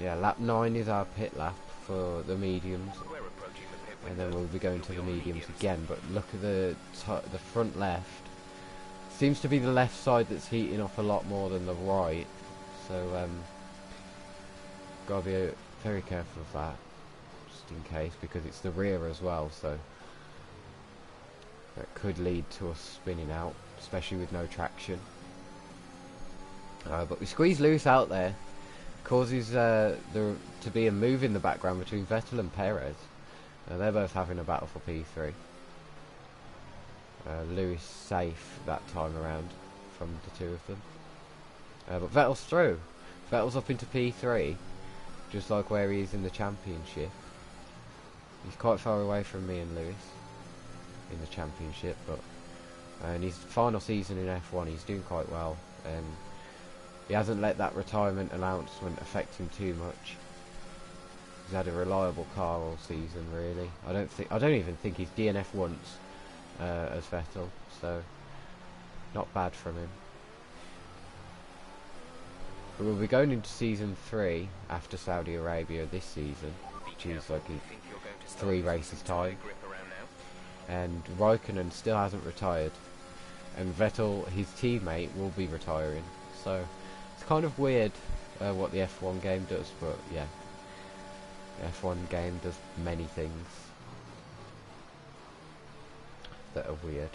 Yeah, lap 9 is our pit lap for the mediums. We're approaching the pit And window. then we'll be going to You'll the be on mediums mediums. again, but look at the front left. Seems to be the left side that's heating up a lot more than the right, so gotta be very careful of that, just in case, because it's the rear as well, so that could lead to us spinning out, especially with no traction. But we squeeze Lewis out there, causes there to be a move in the background between Vettel and Perez. They're both having a battle for P3. Lewis safe that time around from the two of them. But Vettel's through. Vettel's up into P3, just like where he is in the championship. He's quite far away from me and Lewis in the championship, but in his final season in F1 he's doing quite well, and he hasn't let that retirement announcement affect him too much. He's had a reliable car all season, really. I don't even think he's DNF once as Vettel, so not bad from him. But we'll be going into season 3 after Saudi Arabia this season, which is like in 3 races time. And Raikkonen still hasn't retired, and Vettel, his teammate, will be retiring. So it's kind of weird what the F1 game does, but yeah. F1 game does many things that are weird.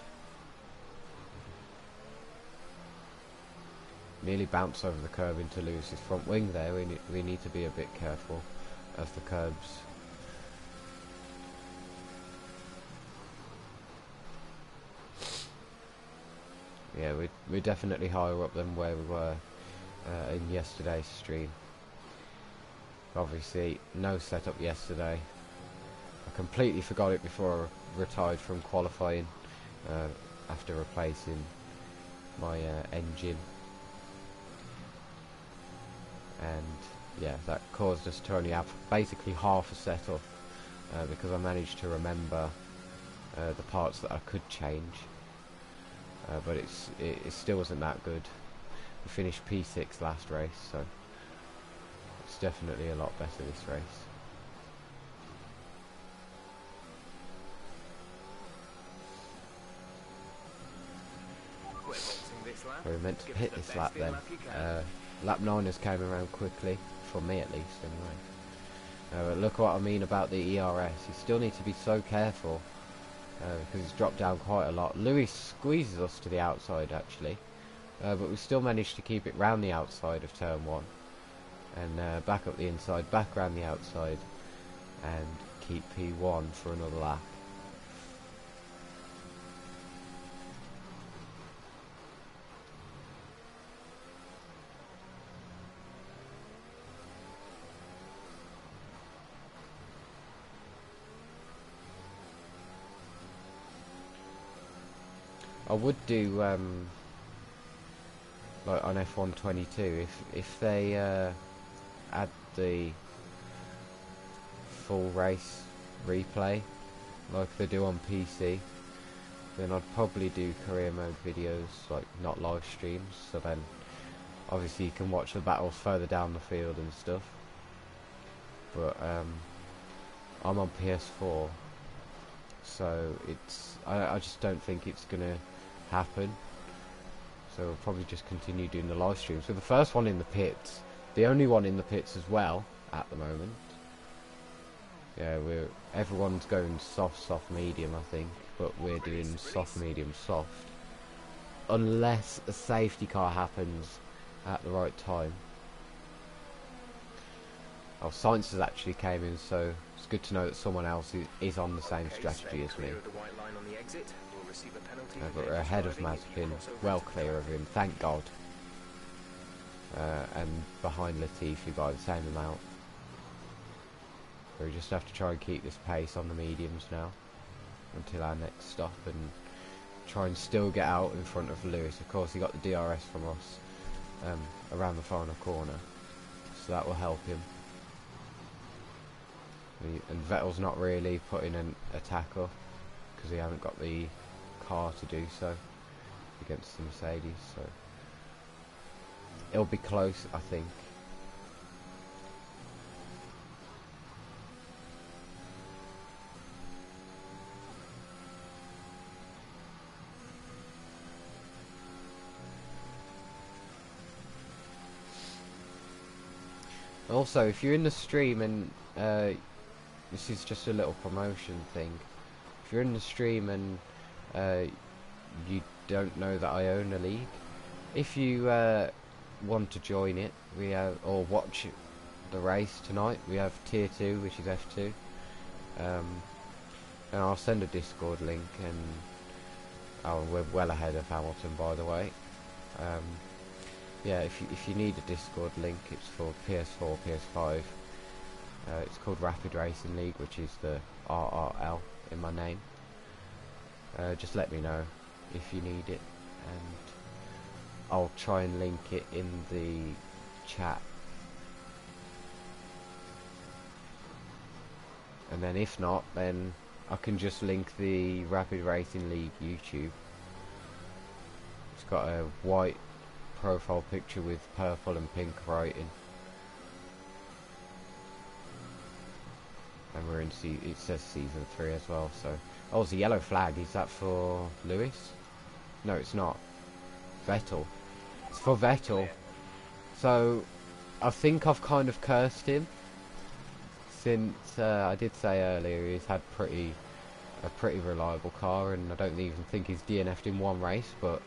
Nearly bounced over the curb into Lewis's front wing there. We need to be a bit careful of the curbs. Yeah, we're definitely higher up than where we were in yesterday's stream. Obviously, no setup yesterday. I completely forgot it before I retired from qualifying after replacing my engine. And yeah, that caused us to only have basically half a setup because I managed to remember the parts that I could change. But it still wasn't that good. We finished P6 last race, so it's definitely a lot better this race. So we meant to pit this lap then. Lap 9ers came around quickly, for me at least anyway. But look what I mean about the ERS. You still need to be so careful because it's dropped down quite a lot. Lewis squeezes us to the outside actually, but we still managed to keep it round the outside of turn 1 and back up the inside, back round the outside, and keep P1 for another lap. I would do like on F122 if they add the full race replay like they do on PC, then I'd probably do career mode videos, like not live streams, so then obviously you can watch the battles further down the field and stuff. But I'm on PS4, so I just don't think it's gonna happen. So we'll probably just continue doing the live streams. So the first one in the pits, the only one in the pits as well at the moment. Yeah, everyone's going soft, medium, I think, but we're doing soft, medium, soft. Unless a safety car happens at the right time. Oh, Science has actually came in, so it's good to know that someone else is on the same strategy as me. But we're ahead of Mazepin, well clear of him, thank God. And behind Latifi by the same amount. We just have to try and keep this pace on the mediums now until our next stop, and try and still get out in front of Lewis. Of course, he got the DRS from us around the final corner, so that will help him. And Vettel's not really putting an attack up because he hasn't got the car to do so against the Mercedes, so it'll be close, I think. Also, if you're in the stream and this is just a little promotion thing, if you're in the stream and you don't know that I own a league, if you want to join it, we have, or watch the race tonight, we have tier 2, which is F2, and I'll send a Discord link, and we're well ahead of Hamilton, by the way. Yeah, if you need a Discord link, it's for PS4, PS5. It's called Rapid Racing League, which is the RRL in my name. Just let me know if you need it, and I'll try and link it in the chat. And then if not, then I can just link the Rapid Racing League YouTube. It's got a white profile picture with purple and pink writing, and we're in it says season 3 as well. So, oh, it's a yellow flag. Is that for Lewis? No, it's not. Vettel. It's for Vettel. So I think I've kind of cursed him, since I did say earlier he's had a pretty reliable car, and I don't even think he's DNF'd in one race. But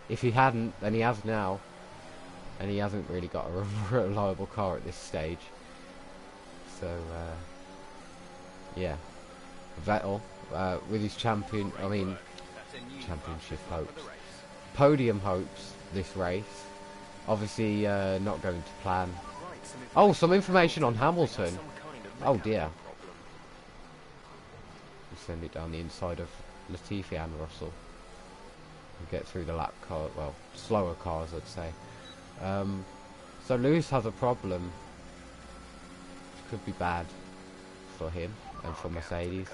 if he hadn't, then he has now, and he hasn't really got a reliable car at this stage. So yeah, Vettel with his championship hopes, podium hopes this race. Obviously not going to plan. Oh, some information on Hamilton. Oh dear. We'll send it down the inside of Latifi and Russell. We'll get through the lap car, well, slower cars, I'd say. So Lewis has a problem, which could be bad for him and for Mercedes,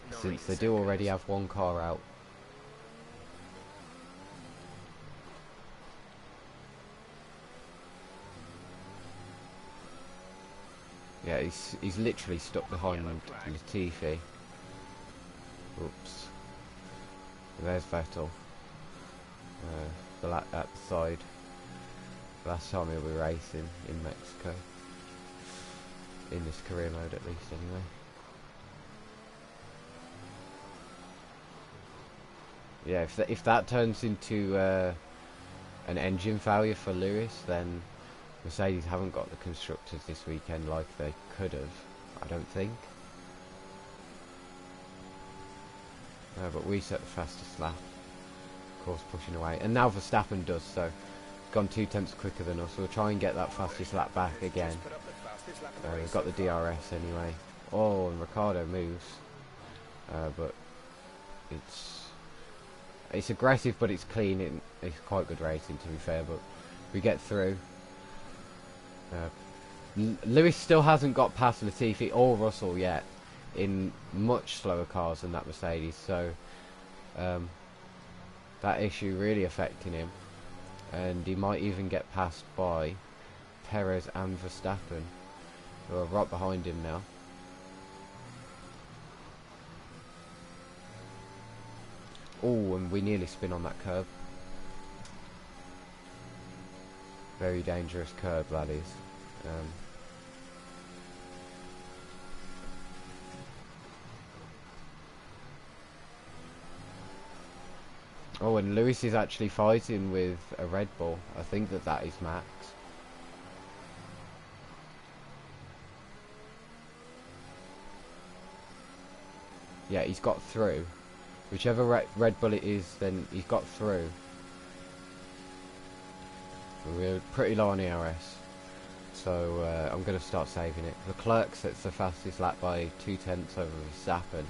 since they do already have one car out. Yeah, he's literally stuck behind Latifi. Oops. There's Vettel. At the side. Last time he'll be racing in Mexico. In this career mode, at least, anyway. Yeah, if that turns into an engine failure for Lewis, then Mercedes haven't got the constructors this weekend like they could have, I don't think. But we set the fastest lap, of course, pushing away. And now Verstappen does, so gone 2 tenths quicker than us. We'll try and get that fastest lap back again. We've got the DRS anyway. Oh, and Ricciardo moves. But it's It's aggressive, but it's clean. It's quite good racing, to be fair. But we get through. Lewis still hasn't got past Latifi or Russell yet in much slower cars than that Mercedes. So that issue really affecting him, and he might even get passed by Perez and Verstappen, who are right behind him now. Oh, and we nearly spin on that curb. Very dangerous curb, that is. Oh, and Lewis is actually fighting with a Red Bull. I think that is Max. Yeah, he's got through. Whichever Red Bull it is, then he's got through. We're pretty low on ERS, so I'm going to start saving it. Leclerc sets the fastest lap by 2/10 over Verstappen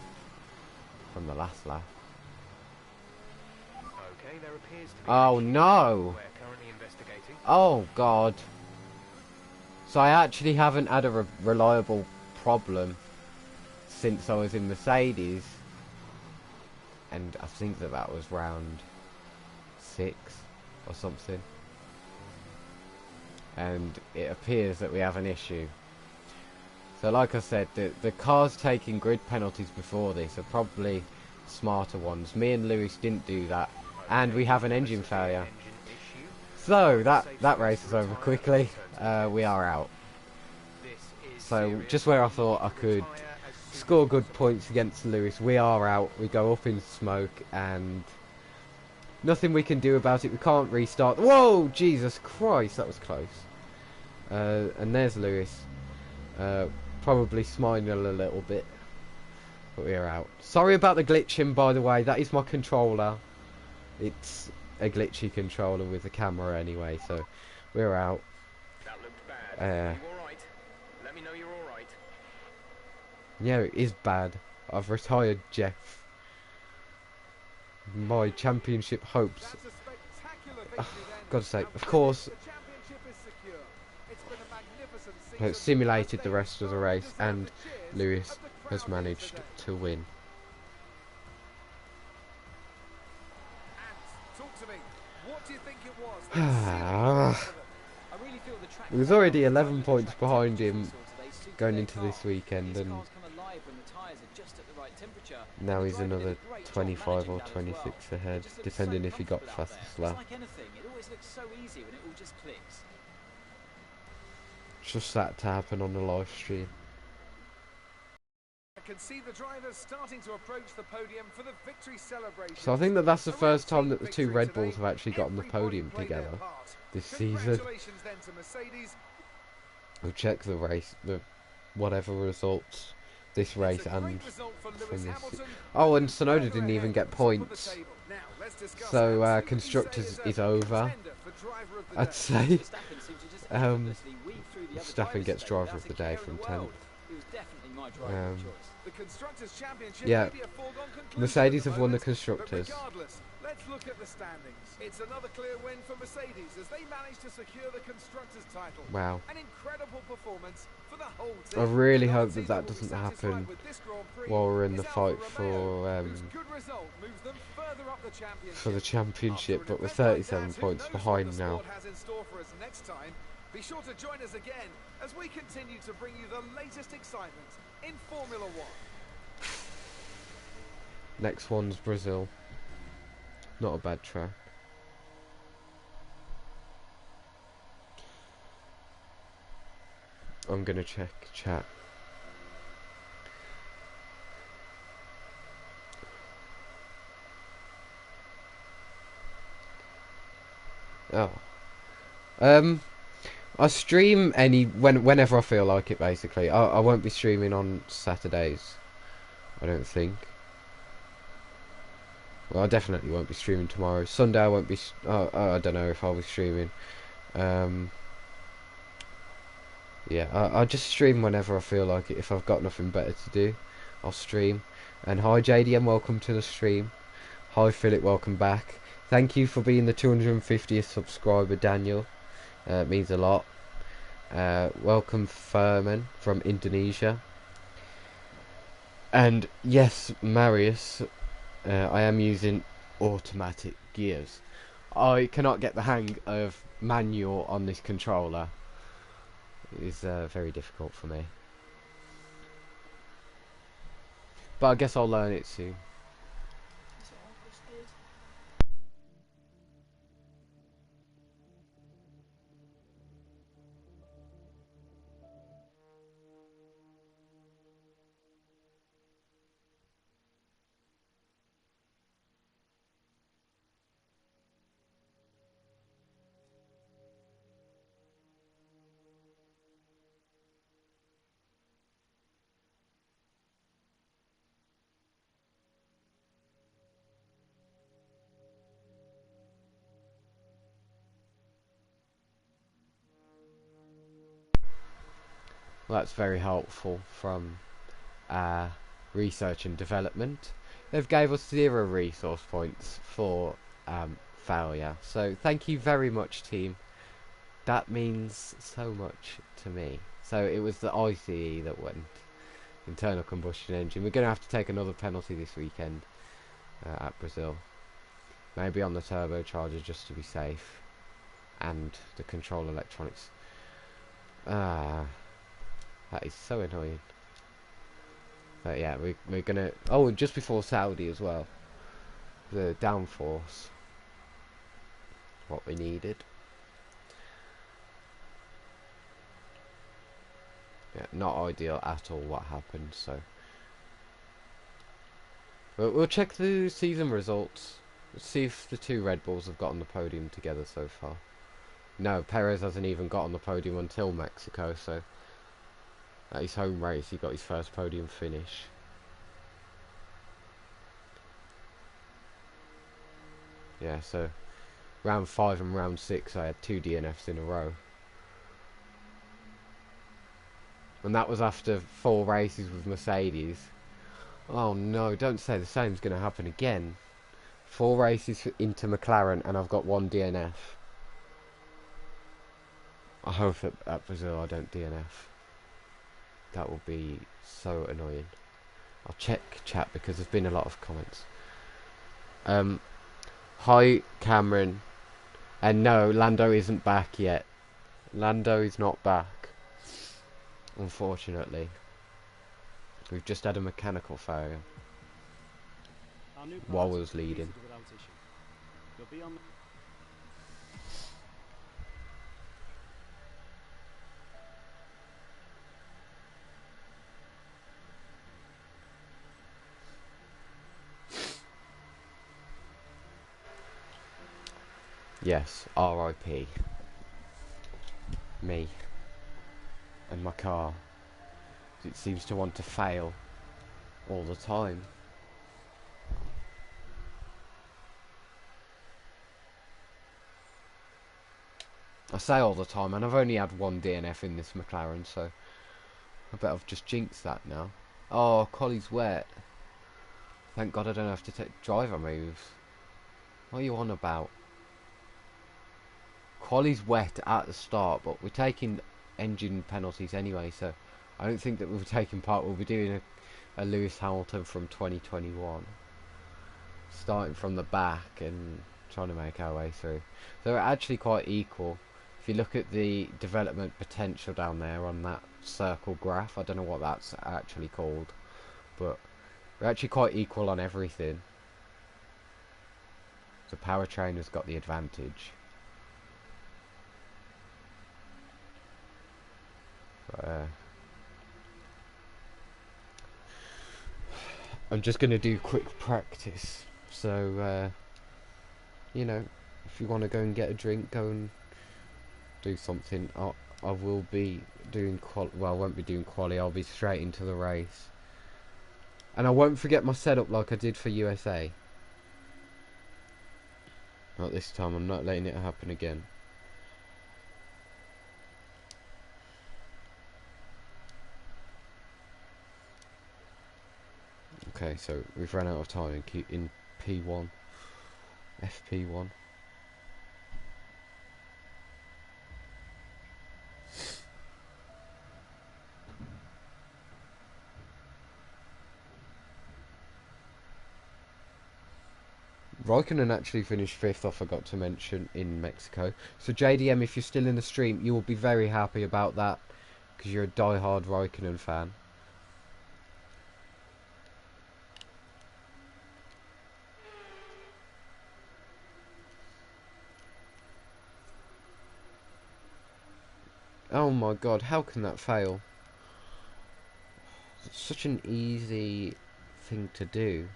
from the last lap. Okay, there appears to be Oh no! We're currently investigating. Oh god. So I actually haven't had a reliable problem since I was in Mercedes. And I think that was round 6 or something. And it appears that we have an issue. So like I said, the cars taking grid penalties before this are probably smarter ones. Me and Lewis didn't do that. And we have an engine failure. So that race is over quickly. We are out. So just where I thought I could score good points against Lewis, we are out. We go up in smoke and nothing we can do about it. We can't restart. Whoa, Jesus Christ, that was close. And there's Lewis, probably smiling a little bit, but we are out. Sorry about the glitching, by the way. That is my controller. It's a glitchy controller with the camera anyway, so we're out. That looked bad. Are you all right? Let me know you're all right. Yeah, it is bad. I've retired Jeff. My championship hopes. God's sake, of course. It simulated the rest of the race, and Lewis has managed to win. He was already 11 points behind him going into this weekend, and now he's another 25 or 26 ahead, depending if he got fastest lap. Just that to happen on the live stream. I can see the drivers starting to approach the podium for the victory celebration. So I think that's the first time that the two Red Bulls have actually got on the podium together this season. We'll check the race, the whatever results this race and from this. Oh, and Sonoda didn't even get points. So constructors is over, I'd say. Verstappen gets driver of the day from 10th. Yeah, Mercedes have won the constructors. Let's look at the standings. It's another clear win for Mercedes as they managed to secure the constructors title. Wow. An incredible performance for the whole team. I really hope that that doesn't happen while we're in the fight for the championship, but we're 37 points behind now. Be sure to join us again as we continue to bring you the latest excitement in Formula One. Next one's Brazil. Not a bad track. I'm gonna check chat. Oh. I stream whenever I feel like it, basically. I won't be streaming on Saturdays, I don't think. Well, I definitely won't be streaming tomorrow. Sunday I won't be. I don't know if I'll be streaming. Yeah, I just stream whenever I feel like it. If I've got nothing better to do, I'll stream. And hi JDM, welcome to the stream. Hi Philip, welcome back. Thank you for being the 250th subscriber, Daniel. It means a lot. Welcome Furman from Indonesia. And yes, Marius, I am using automatic gears. I cannot get the hang of manual on this controller. It is very difficult for me. But I guess I'll learn it soon. Well, that's very helpful from research and development. They've gave us 0 resource points for failure. So thank you very much, team. That means so much to me. So it was the ICE that went. Internal combustion engine. We're going to have to take another penalty this weekend at Brazil. Maybe on the turbocharger just to be safe. And the control electronics. That is so annoying. But yeah, we're gonna... Oh, and just before Saudi as well. The downforce. What we needed. Yeah, not ideal at all what happened, so... But we'll check the season results. Let's see if the 2 Red Bulls have got on the podium together so far. No, Perez hasn't even got on the podium until Mexico, so... At his home race, he got his first podium finish. Yeah, so... Round 5 and round 6, I had 2 DNFs in a row. And that was after 4 races with Mercedes. Oh no, don't say the same's going to happen again. 4 races into McLaren and I've got 1 DNF. I hope at Brazil I don't DNF. That will be so annoying. I'll check chat because there's been a lot of comments. Hi Cameron. And no, Lando isn't back yet. Lando is not back. Unfortunately. We've just had a mechanical failure. While I was leading. Yes, RIP. Me. And my car. It seems to want to fail all the time. I say all the time, and I've only had 1 DNF in this McLaren, so I bet I've just jinxed that now. Oh, Collie's wet. Thank God I don't have to take driver moves. What are you on about? Quali's wet at the start, but we're taking engine penalties anyway, so I don't think that we'll be taking part. We'll be doing a Lewis Hamilton from 2021. Starting from the back and trying to make our way through. They're actually quite equal. If you look at the development potential down there on that circle graph, I don't know what that's actually called, but we're actually quite equal on everything. The powertrain has got the advantage. But, I'm just going to do quick practice. So, you know, if you want to go and get a drink, go and do something. I will be doing well, I won't be doing quali. I'll be straight into the race. And I won't forget my setup like I did for USA. Not this time. I'm not letting it happen again. Okay, so we've run out of time in P1. FP1. Raikkonen actually finished 5th, I forgot to mention, in Mexico. So JDM, if you're still in the stream, you will be very happy about that, because you're a die-hard Raikkonen fan. Oh my god, how can that fail? It's such an easy thing to do.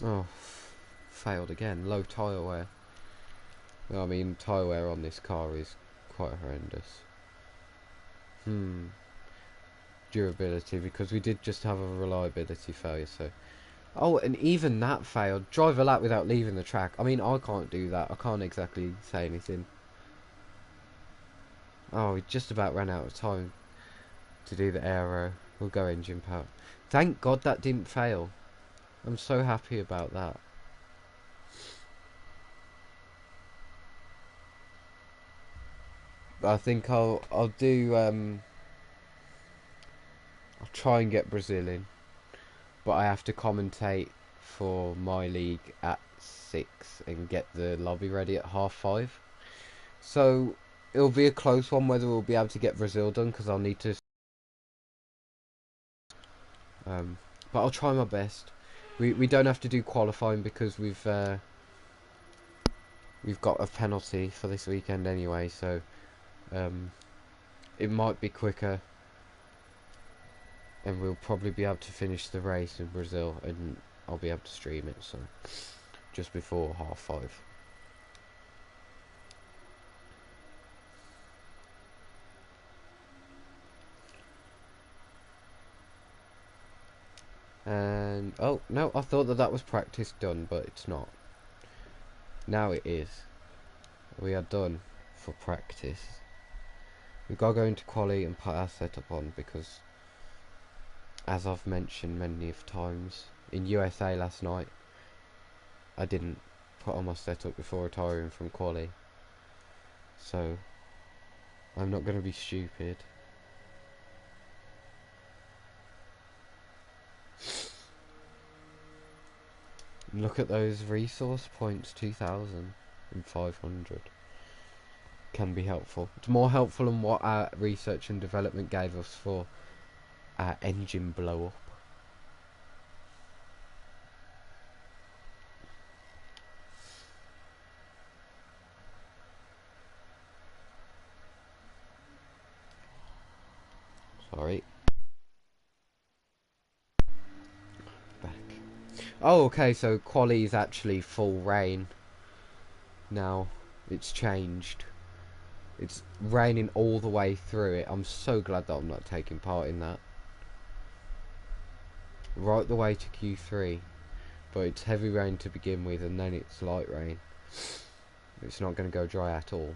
Oh, failed again. Low tyre wear. Well, I mean, tyre wear on this car is quite horrendous. Durability, because we did just have a reliability failure, so... Oh, and even that failed. Drive a lap without leaving the track. I mean, I can't do that. I can't exactly say anything. Oh, we just about ran out of time to do the aero. We'll go engine power. Thank God that didn't fail. I'm so happy about that. I think I'll do I'll try and get Brazil in, but I have to commentate for my league at 6 and get the lobby ready at 5:30. So it'll be a close one whether we'll be able to get Brazil done, because I'll need to. But I'll try my best. We don't have to do qualifying because we've got a penalty for this weekend anyway, so it might be quicker, and we'll probably be able to finish the race in Brazil, and I'll be able to stream it, so just before 5:30. And oh no, I thought that was practice done, but it's not. Now it is. We are done for practice. We've got to go into quali and put our setup on, because as I've mentioned many of times, in USA last night I didn't put on my setup before retiring from quali, so I'm not going to be stupid. Look at those resource points, 2,500. Can be helpful. It's more helpful than what our research and development gave us for our engine blow up. Sorry. Back. Oh, okay, so quali is actually full rain. Now, it's changed. It's raining all the way through it. I'm so glad that I'm not taking part in that. Right the way to Q3. But it's heavy rain to begin with, and then it's light rain. It's not going to go dry at all.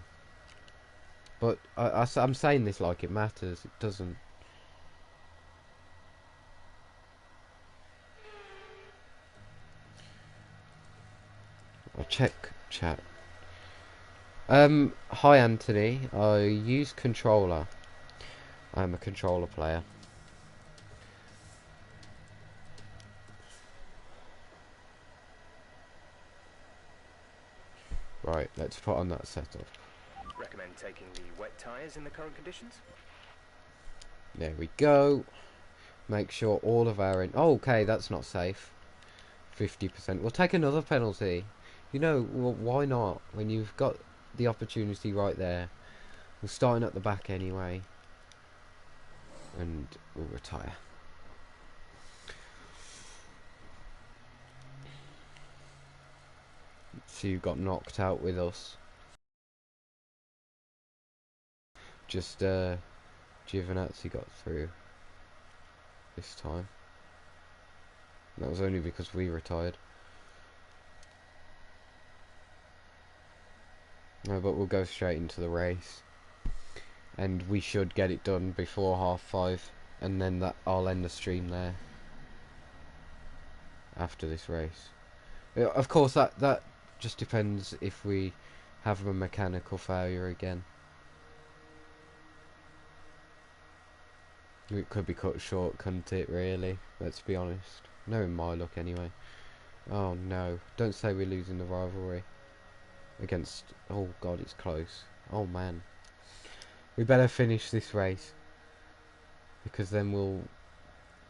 But I'm saying this like it matters. It doesn't. I'll check chat. Hi Anthony. I use controller. I'm a controller player. Right, let's put on that setup. Recommend taking the wet tyres in the current conditions? There we go. Make sure all of our... Oh, okay, that's not safe. 50%. We'll take another penalty. You know, well, why not? When you've got the opportunity right there. We're starting at the back anyway. And we'll retire. So you got knocked out with us. Just Giovinazzi got through this time. That was only because we retired. No, but we'll go straight into the race. and we should get it done before 5:30, and then I'll end the stream there after this race. Yeah, of course, that just depends if we have a mechanical failure again. It could be cut short, couldn't it, really? Let's be honest. Knowing my luck anyway. Oh no, don't say we're losing the rivalry against... Oh god, it's close. Oh man. We better finish this race, because then we'll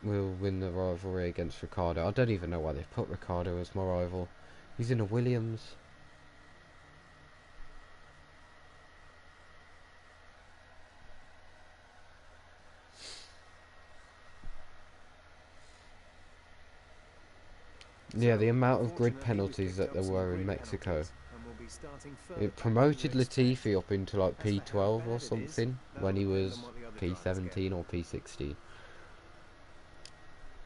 win the rivalry against Ricardo. I don't even know why they put Ricardo as my rival. He's in a Williams. Yeah, the amount of grid penalties that there were in Mexico. It promoted Latifi up into like P12 or something when he was P17 or P16.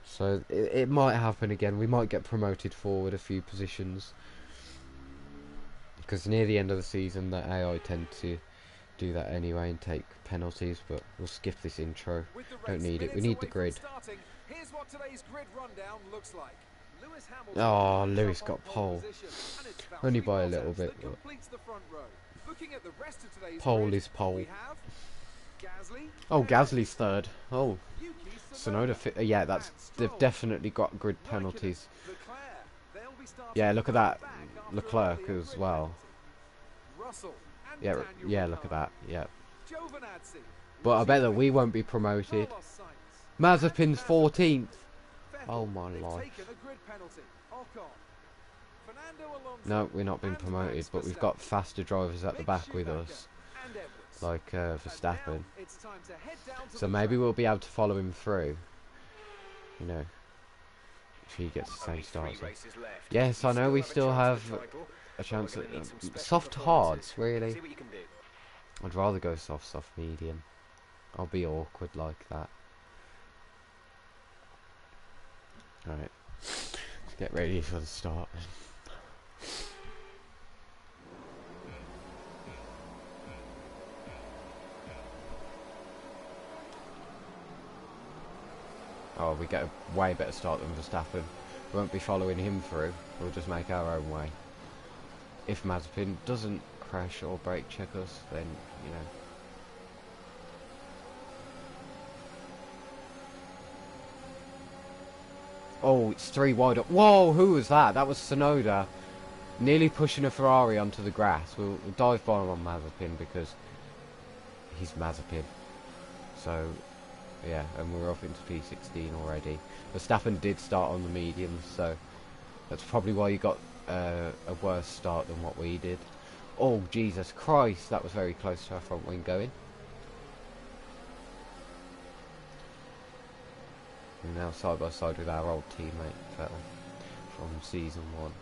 So it might happen again. We might get promoted forward a few positions, because near the end of the season the AI tend to do that anyway and take penalties. But we'll skip this intro. Don't need it. We need the grid. Here's what today's grid rundown looks like. Oh, Lewis got pole. Only by a little bit. Pole is pole. Oh, Gasly's third. Oh, Tsunoda yeah, they've definitely got grid penalties. Yeah, look at that. Leclerc as well. Yeah, look at that. Yeah. But I bet that we won't be promoted. Mazepin's 14th. Oh my life. No, we're not being promoted, but we've got faster drivers at the back with us, like Verstappen. So maybe we'll be able to follow him through, you know, if he gets the same start. So. Yes, I know we still have a chance at soft hards, really. I'd rather go soft medium. I'll be awkward like that. Alright, let's get ready for the start. Oh, we get a way better start than Verstappen. We won't be following him through, we'll just make our own way. If Mazepin doesn't crash or brake check us, then, you know. Oh, it's 3 wide up. Whoa, who was that? That was Tsunoda. Nearly pushing a Ferrari onto the grass. We'll dive bomb on Mazepin because he's Mazepin. So, yeah, and we're off into P16 already. Verstappen did start on the mediums, so that's probably why you got a worse start than what we did. Oh, Jesus Christ, that was very close to our front wing going. And now side by side with our old teammate Vettel from season 1.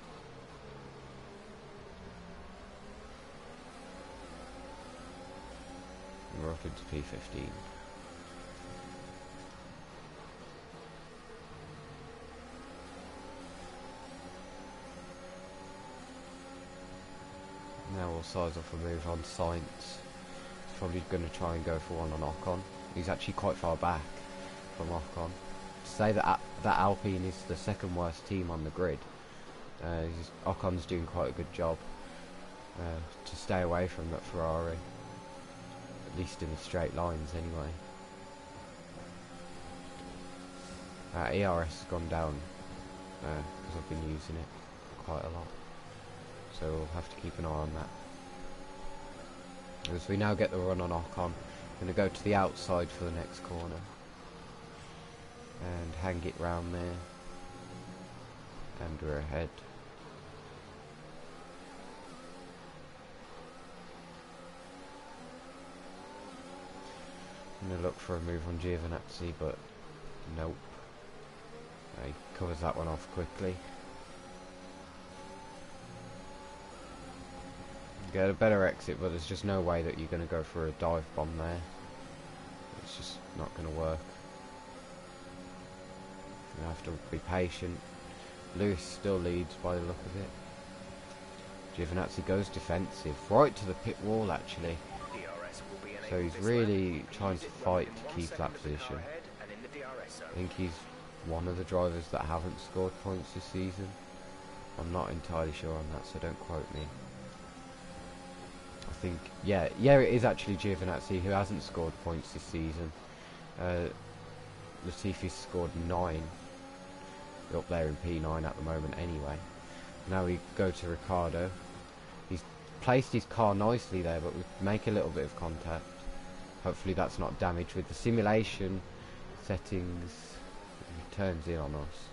And we're up into P15. Now we'll size off a move on Sainz. He's probably going to try and go for one on Ocon. He's actually quite far back from Ocon. To say that Alpine is the second worst team on the grid, Ocon's doing quite a good job to stay away from that Ferrari, at least in the straight lines anyway. ERS has gone down because I've been using it quite a lot, so we'll have to keep an eye on that. As we now get the run on Ocon, I'm going to go to the outside for the next corner and hang it round there, and we're ahead. I'm going to look for a move on Giovinazzi, but nope. He covers that one off quickly. Get a better exit, but there's just no way that you're going to go for a dive bomb there. It's just not going to work. You have to be patient. Lewis still leads by the look of it. Giovinazzi goes defensive, right to the pit wall actually. So he's really trying to fight to keep that position. I think he's one of the drivers that haven't scored points this season. I'm not entirely sure on that, so don't quote me. I think, yeah, it is actually Giovinazzi who hasn't scored points this season. Latifi's scored 9. We're up there in P9 at the moment anyway. Now we go to Ricciardo. He's placed his car nicely there, but we make a little bit of contact. Hopefully that's not damaged with the simulation settings. He turns in on us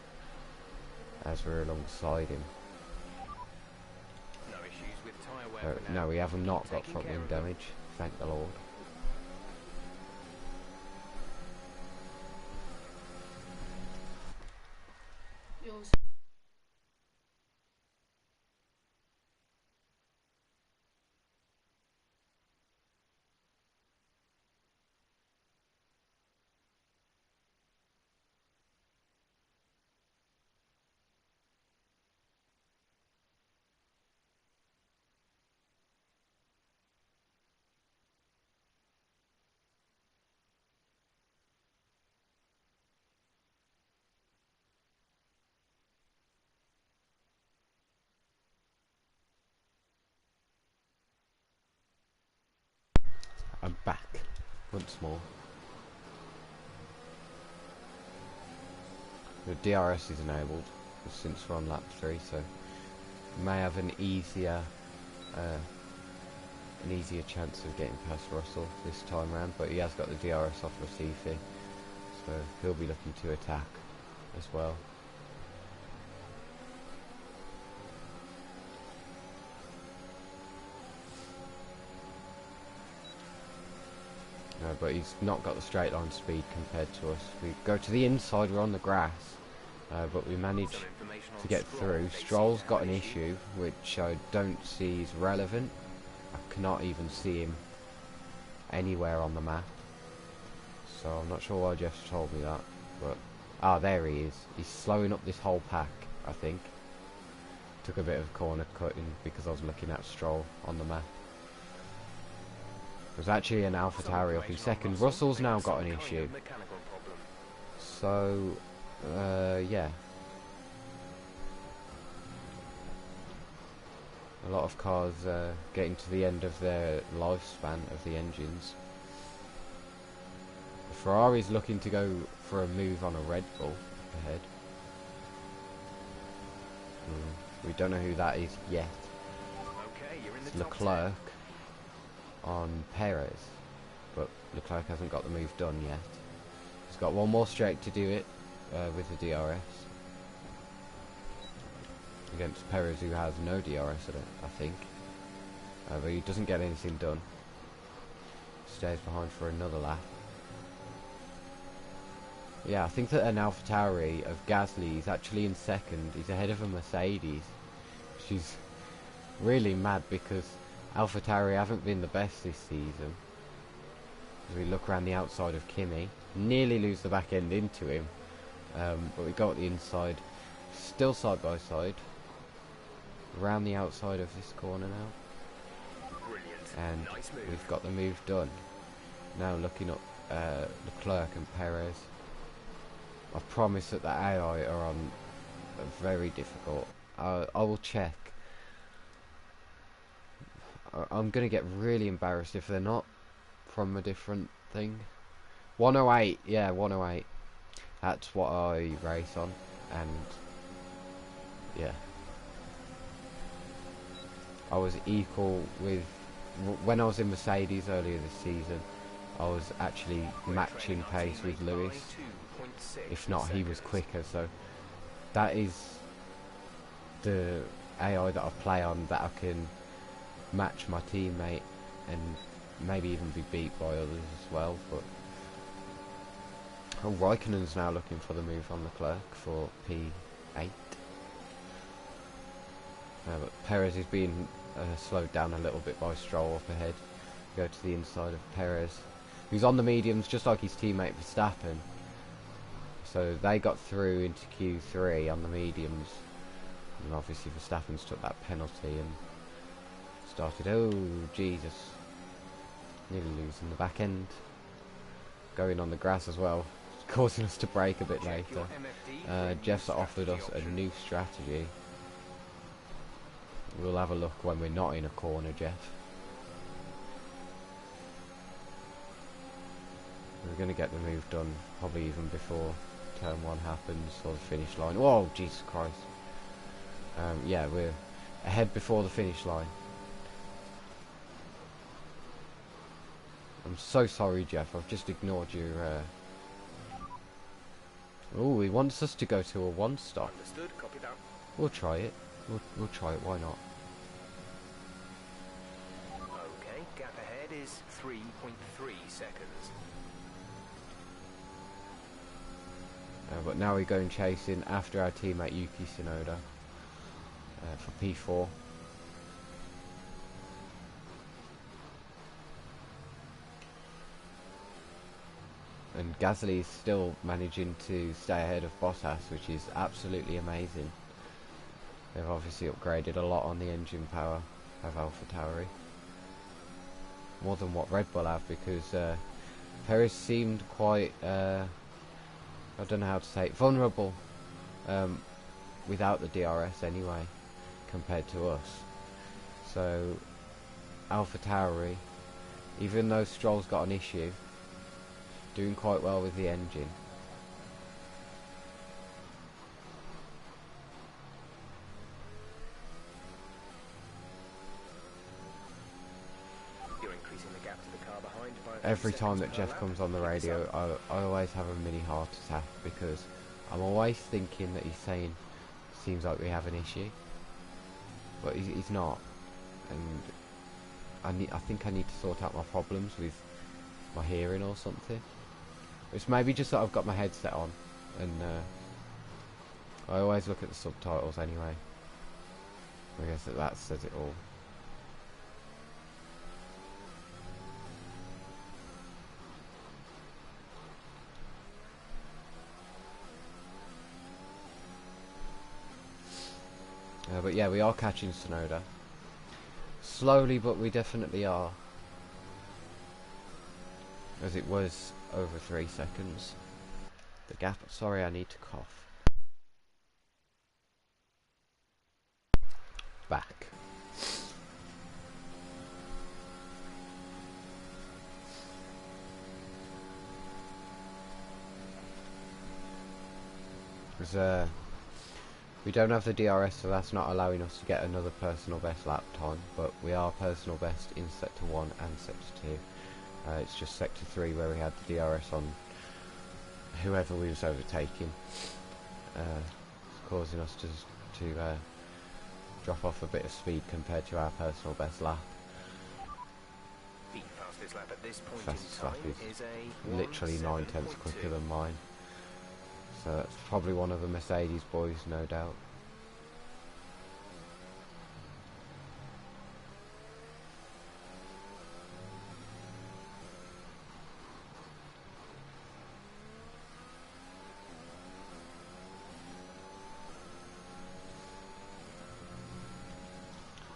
as we're alongside him. No issues with tyre wear for now. No, we have not got front wing damage, thank the Lord. Yours. I'm back once more. The DRS is enabled since we're on lap 3, so we may have an easier chance of getting past Russell this time round, but he has got the DRS off Latifi, so he'll be looking to attack as well. No, but he's not got the straight line speed compared to us. We go to the inside, we're on the grass, but we manage to get through. Stroll's got an issue, which I don't see is relevant. I cannot even see him anywhere on the map. So I'm not sure why Jeff told me that, but... Ah, there he is. He's slowing up this whole pack, I think. Took a bit of corner cutting because I was looking at Stroll on the map. There's actually an AlphaTauri up in second. Russell's now got an issue. So, yeah. A lot of cars getting to the end of their lifespan of the engines. The Ferrari's looking to go for a move on a Red Bull ahead. We don't know who that is yet. It's Leclerc on Perez, but Leclerc hasn't got the move done yet. He's got one more straight to do it with the DRS against Perez, who has no DRS at it, I think, but he doesn't get anything done. Stays behind for another lap. Yeah, I think that an AlphaTauri of Gasly is actually in second. He's ahead of a Mercedes. She's really mad because AlphaTauri haven't been the best this season. As we look around the outside of Kimi, nearly lose the back end into him, but we got the inside, still side by side, around the outside of this corner now. Brilliant. And Nice move. we've got the move done. Now looking up Leclerc and Perez. I promise that the AI are on very difficult. I will check. I'm going to get really embarrassed if they're not from a different thing. 108, yeah, 108. That's what I race on, and yeah. I was equal with, when I was in Mercedes earlier this season, I was actually matching pace with Lewis. If not, he was quicker, so that is the AI that I play on, that I can match my teammate and maybe even be beat by others as well. But oh, Raikkonen's now looking for the move on Leclerc for P8. But Perez is being slowed down a little bit by Stroll up ahead. Go to the inside of Perez, who's on the mediums just like his teammate Verstappen. So they got through into Q3 on the mediums, and obviously Verstappen's took that penalty and started, oh Jesus, Nearly losing the back end. Going on the grass as well, causing us to brake a bit Check your later. MFD for a new Jeff's offered strategy us a option. new strategy. We'll have a look when we're not in a corner, Jeff. We're going to get the move done probably even before turn 1 happens or the finish line. Whoa, Jesus Christ. Yeah, we're ahead before the finish line. I'm so sorry, Jeff. I've just ignored your... Oh, he wants us to go to a 1-stop. Understood, copy that. We'll try it. We'll try it, why not? Okay, gap ahead is 3.3 seconds. But now we're going chasing after our teammate Yuki Tsunoda for P4. And Gasly is still managing to stay ahead of Bottas, which is absolutely amazing. They've obviously upgraded a lot on the engine power of AlphaTauri. More than what Red Bull have, because Perez seemed quite... I don't know how to say it, vulnerable without the DRS anyway, compared to us. So AlphaTauri, even though Stroll's got an issue, doing quite well with the engine. You're increasing the gap to the car behind by a few Every time seconds that per Jeff lap. comes on the Keep this radio, up. I always have a mini heart attack, because I'm always thinking that he's saying, seems like we have an issue, but he's not. And I think I need to sort out my problems with my hearing or something. It's maybe just that I've got my headset on, and I always look at the subtitles anyway. I guess that says it all. But yeah, we are catching Tsunoda. Slowly, but we definitely are. As it was over 3 seconds. The gap, sorry, I need to cough. Back. Because we don't have the DRS, so that's not allowing us to get another personal best lap time, but we are personal best in Sector 1 and Sector 2. It's just Sector 3 where we had the DRS on whoever we was overtaking. It's causing us to drop off a bit of speed compared to our personal best lap. The fastest lap at this point Fastest in lap time is is a literally 9/10 quicker than mine. So that's probably one of the Mercedes boys, no doubt.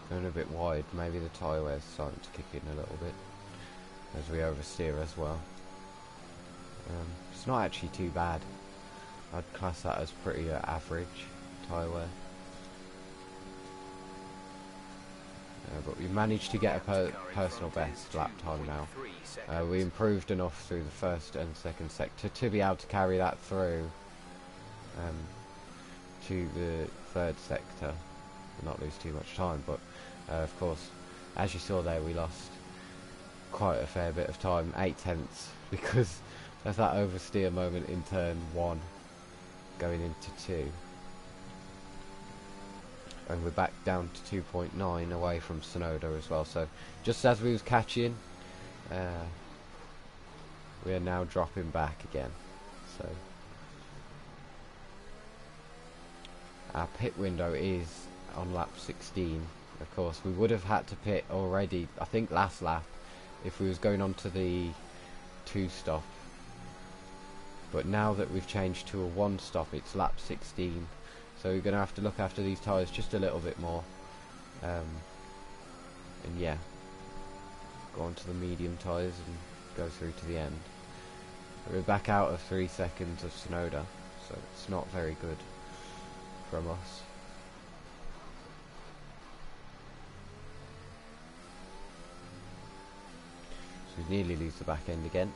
Going a bit wide, maybe the tyre wear's starting to kick in a little bit as we oversteer as well. It's not actually too bad. I'd class that as pretty average tyre wear. But we managed to get a personal best lap time now. We improved enough through the first and second sector to be able to carry that through to the third sector. Not lose too much time, but of course, as you saw there, we lost quite a fair bit of time, 8/10, because of that oversteer moment in turn 1 going into 2. And we're back down to 2.9 away from Tsunoda as well, so just as we was catching, we are now dropping back again. So our pit window is on lap 16. Of course, we would have had to pit already, I think last lap, if we was going on to the 2-stop. But now that we've changed to a 1-stop, it's lap 16. So we're going to have to look after these tyres just a little bit more. And yeah, go on to the medium tyres and go through to the end. We're back out of 3 seconds of Tsunoda, so it's not very good from us. So we nearly lose the back end again.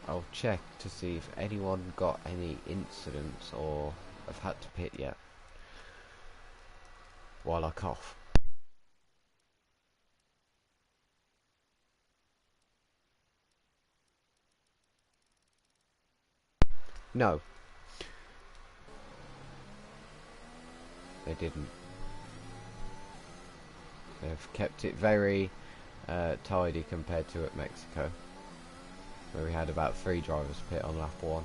I'll check to see if anyone got any incidents or have had to pit yet while I cough. No, they didn't. They've kept it very tidy compared to at Mexico, where we had about 3 drivers pit on lap 1.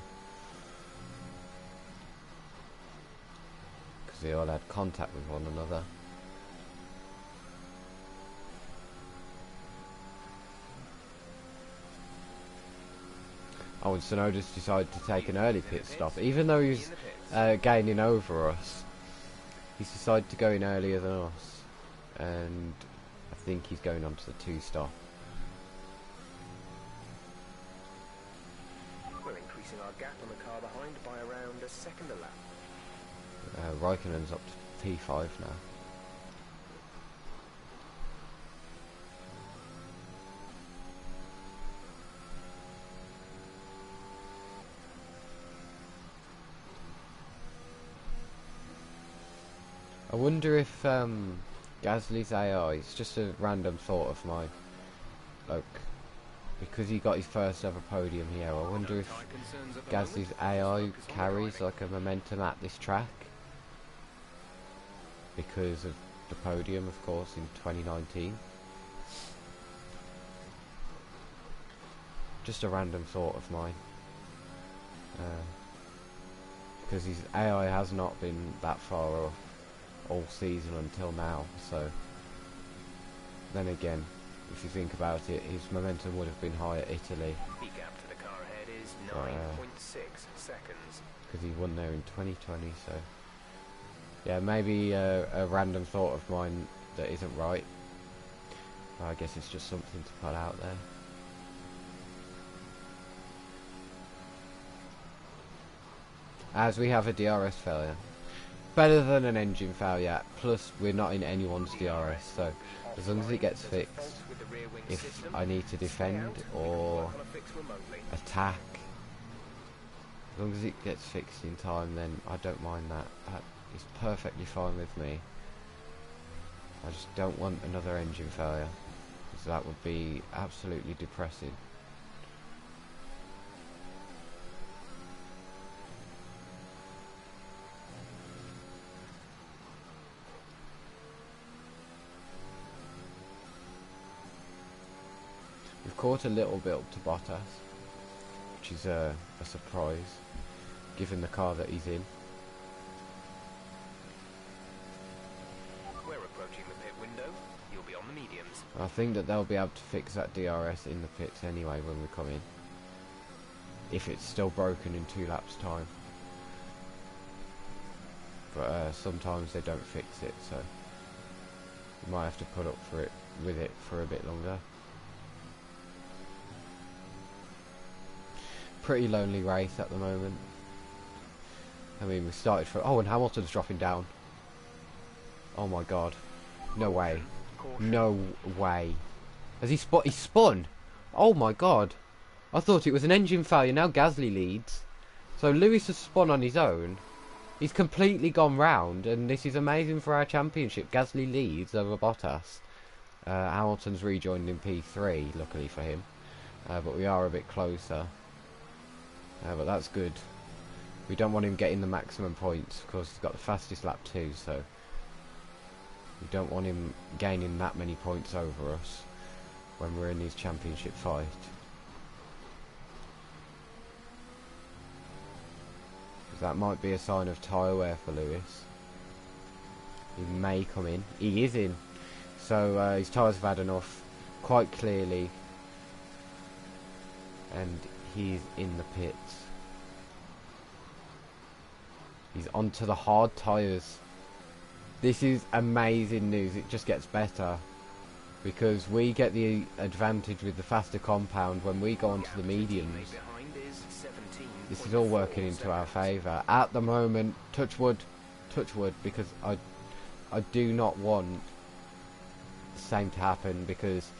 Because they all had contact with one another. Oh, and Tsunoda's decided to take an early pit stop. Even though he's gaining over us, he's decided to go in earlier than us. And I think he's going on to the 2 stop. We're increasing our gap on the car behind by around a second a lap. Raikkonen's up to P5 now. I wonder if Gasly's AI, it's just a random thought of mine, like, because he got his first ever podium here, I wonder if Gasly's AI carries like a momentum at this track because of the podium, of course, in 2019. Just a random thought of mine, because his AI has not been that far off all season until now, so then again, if you think about it, his momentum would have been high at Italy. The gap to the car ahead is 9.6 seconds. Because he won there in 2020, so yeah, maybe a random thought of mine that isn't right. I guess it's just something to put out there. As we have a DRS failure. Better than an engine failure, plus we're not in anyone's DRS, so as long as it gets fixed, if I need to defend or attack, as long as it gets fixed in time, then I don't mind that. That is perfectly fine with me. I just don't want another engine failure, because that would be absolutely depressing. We've caught a little bit up to Bottas, which is a surprise, given the car that he's in. We're approaching the pit window. You'll be on the mediums. I think that they'll be able to fix that DRS in the pits anyway when we come in, if it's still broken in 2 laps time. But sometimes they don't fix it, so you might have to put up with it for a bit longer. Pretty lonely race at the moment. I mean, we started from... Oh, and Hamilton's dropping down. Oh my god. No way. No way. Has he spun? Oh my god. I thought it was an engine failure. Now Gasly leads. So Lewis has spun on his own. He's completely gone round, and this is amazing for our championship. Gasly leads over Bottas. Hamilton's rejoined in P3, luckily for him. But we are a bit closer. But that's good. We don't want him getting the maximum points, because he's got the fastest lap too, so we don't want him gaining that many points over us when we're in his championship fight. 'cause that might be a sign of tyre wear for Lewis. He may come in. He is in. So his tyres have had enough, quite clearly. And he's in the pits. He's onto the hard tyres. This is amazing news. It just gets better. Because we get the advantage with the faster compound when we go onto the mediums. This is all working into our favour. At the moment, touch wood, because I do not want the same to happen, because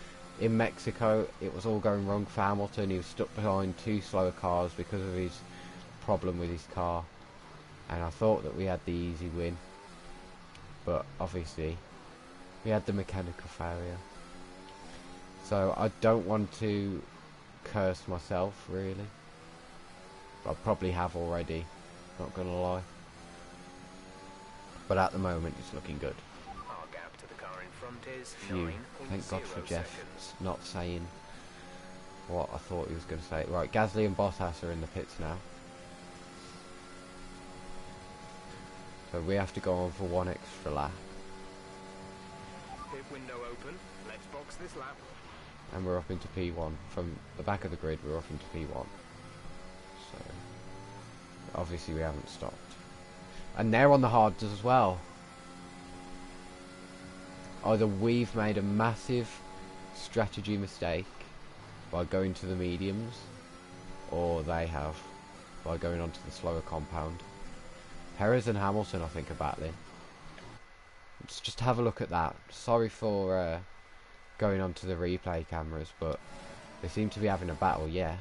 in Mexico it was all going wrong for Hamilton. He was stuck behind 2 slower cars because of his problem with his car, and I thought that we had the easy win, but obviously we had the mechanical failure. So I don't want to curse myself, really. I probably have already, not gonna lie. But at the moment it's looking good. Our gap to the car in front is Phew. Thank God for 9.0 Jeff seconds. not saying what I thought he was going to say. Right, Gasly and Bottas are in the pits now. So we have to go on for 1 extra lap. Pit window open. Let's box this lap. And we're up into P1. From the back of the grid, we're up into P1. So, obviously we haven't stopped. And they're on the hards as well. Either we've made a massive strategy mistake by going to the mediums, or they have by going onto the slower compound. Perez and Hamilton, I think, are battling. Let's just have a look at that. Sorry for going onto the replay cameras, but they seem to be having a battle, yeah.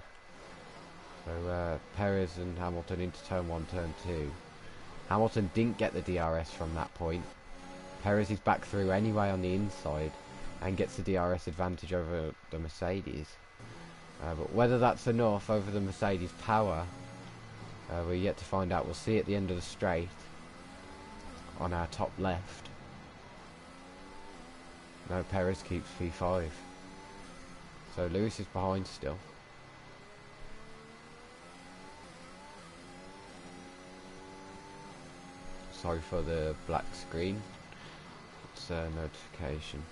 So Perez and Hamilton into turn 1, turn 2. Hamilton didn't get the DRS from that point. Perez is back through anyway on the inside and gets the DRS advantage over the Mercedes. But whether that's enough over the Mercedes power, we're yet to find out. We'll see at the end of the straight on our top left. No, Perez keeps P5. So Lewis is behind still. Sorry for the black screen. It's a notification.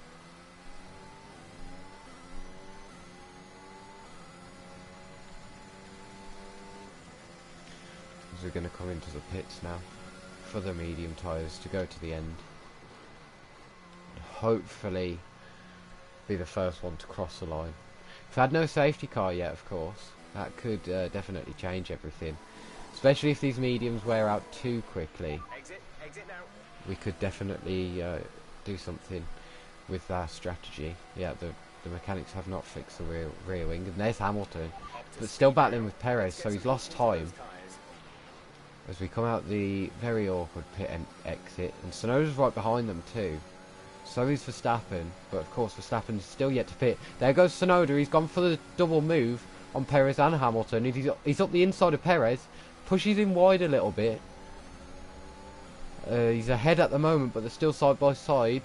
We're going to come into the pits now for the medium tyres to go to the end. Hopefully be the first one to cross the line. We've had no safety car yet, of course. That could definitely change everything. Especially if these mediums wear out too quickly. Exit now. We could definitely do something with our strategy. Yeah, the mechanics have not fixed the rear wing. And there's Hamilton. But still battling with Perez, so he's lost time. As we come out the very awkward pit exit. And Tsunoda's right behind them too. So is Verstappen. But of course Verstappen's still yet to pit. There goes Tsunoda. He's gone for the double move on Perez and Hamilton. He's up the inside of Perez. Pushes him wide a little bit. He's ahead at the moment, but they're still side by side.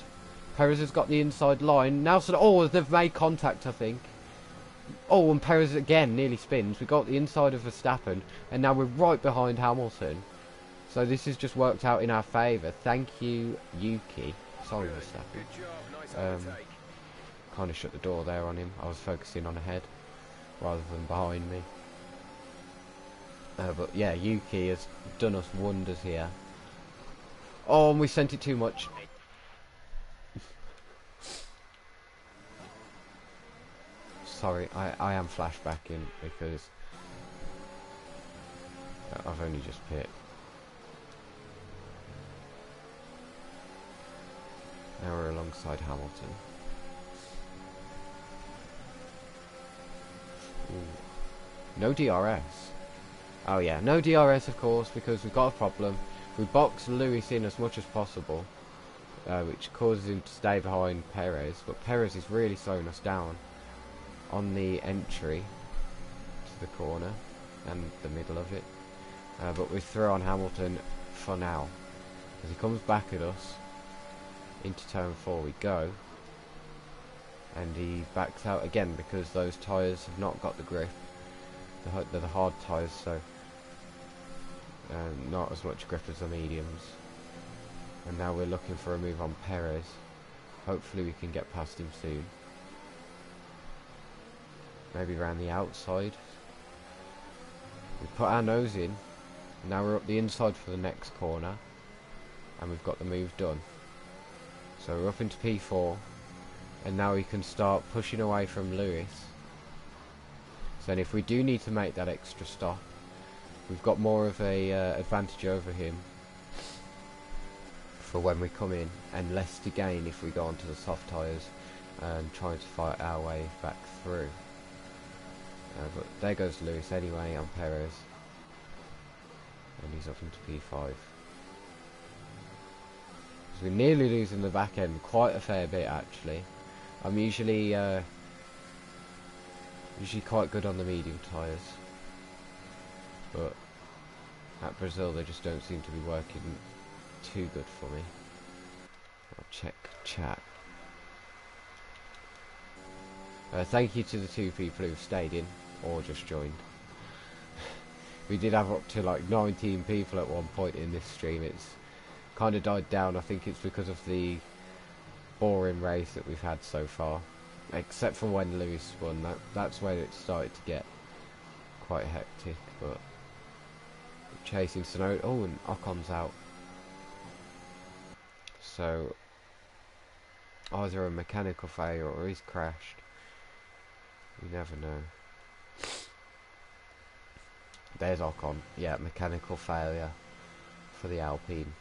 Perez has got the inside line. Now, they've made contact, I think. Oh, and Perez again nearly spins. We got the inside of Verstappen, and now we're right behind Hamilton. So this has just worked out in our favour. Thank you, Yuki. Sorry, Verstappen. Good job. Nice overtake. Kind of shut the door there on him. I was focusing on ahead rather than behind me. But yeah, Yuki has done us wonders here. Oh, and we sent it too much. Sorry, I am flashbacking because I've only just pit. Now we're alongside Hamilton. Ooh. No DRS. Oh yeah, no DRS of course, because we've got a problem. We box Lewis in as much as possible, which causes him to stay behind Perez, but Perez is really slowing us down on the entry to the corner and the middle of it. But we throw on Hamilton for now. As he comes back at us, into turn 4 we go, and he backs out again because those tyres have not got the grip. They're the hard tyres, so not as much grip as the mediums. And now we're looking for a move on Perez. Hopefully we can get past him soon. Maybe around the outside. We put our nose in. Now we're up the inside for the next corner. And we've got the move done. So we're up into P4. And now we can start pushing away from Lewis. So then if we do need to make that extra stop, we've got more of a advantage over him for when we come in, and less to gain if we go onto the soft tyres and trying to fight our way back through. But there goes Lewis anyway on Perez, and he's up into P5. So we're nearly losing the back end quite a fair bit actually. I'm usually quite good on the medium tyres, but at Brazil they just don't seem to be working too good for me. I'll check chat. Thank you to the 2 people who've stayed in or just joined. We did have up to like 19 people at one point in this stream. It's kind of died down. I think it's because of the boring race that we've had so far, except for when Lewis won. That's when it started to get quite hectic. But chasing Tsunoda. Oh, and Ocon's out. So either a mechanical failure or he's crashed. You never know. There's Ocon. Yeah, mechanical failure for the Alpine.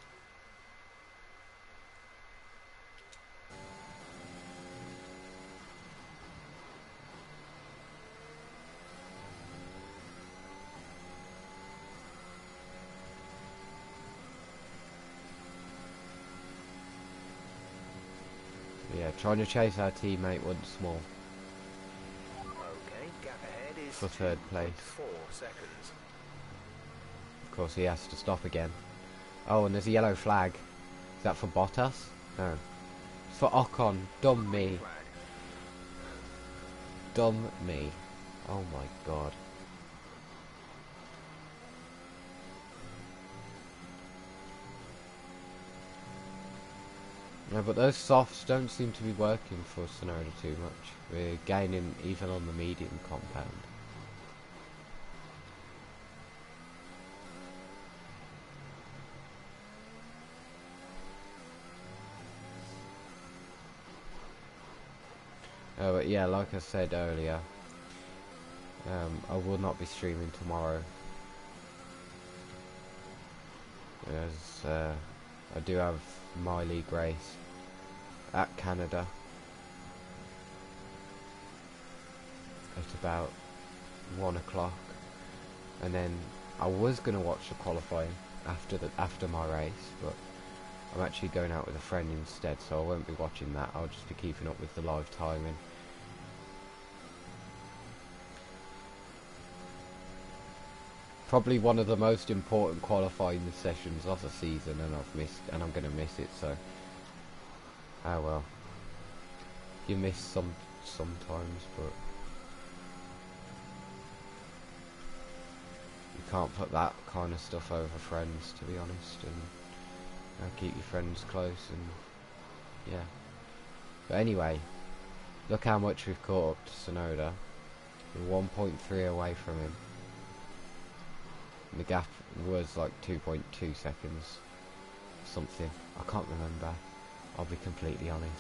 Yeah, trying to chase our teammate once more. Okay, gap ahead is for third place. 4 seconds. Of course, he has to stop again. Oh, and there's a yellow flag. Is that for Bottas? No. It's for Ocon. Dumb me. Flag. Dumb me. Oh my god. No, but those softs don't seem to be working for Tsunoda too much. We're gaining even on the medium compound. But yeah, like I said earlier, I will not be streaming tomorrow, as I do have my league race at Canada at about 1 o'clock, and then I was going to watch the qualifying after my race, but I'm actually going out with a friend instead, so I won't be watching that. I'll just be keeping up with the live timing. Probably one of the most important qualifying sessions of the season, and I'm going to miss it, so oh well. You miss sometimes, but you can't put that kind of stuff over friends, to be honest, and keep your friends close, and yeah. But anyway, look how much we've caught up to Tsunoda. We're 1.3 away from him. The gap was like 2.2 seconds something, I can't remember, I'll be completely honest.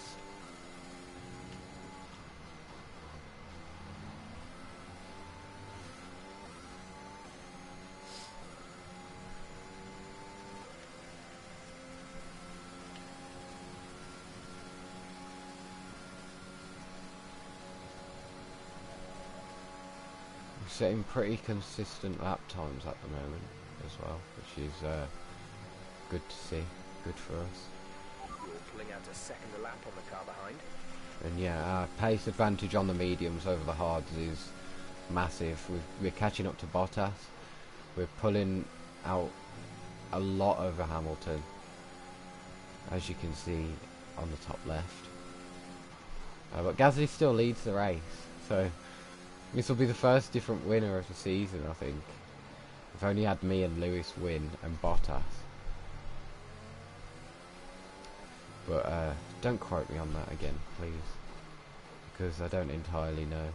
Setting pretty consistent lap times at the moment as well, which is good to see, good for us. You're pulling out a second a lap on the car behind. And yeah, our pace advantage on the mediums over the hards is massive. We're catching up to Bottas. We're pulling out a lot over Hamilton, as you can see on the top left. But Gasly still leads the race, so this will be the first different winner of the season, I think. We've only had me and Lewis win and Bottas. But don't quote me on that again, please. Because I don't entirely know.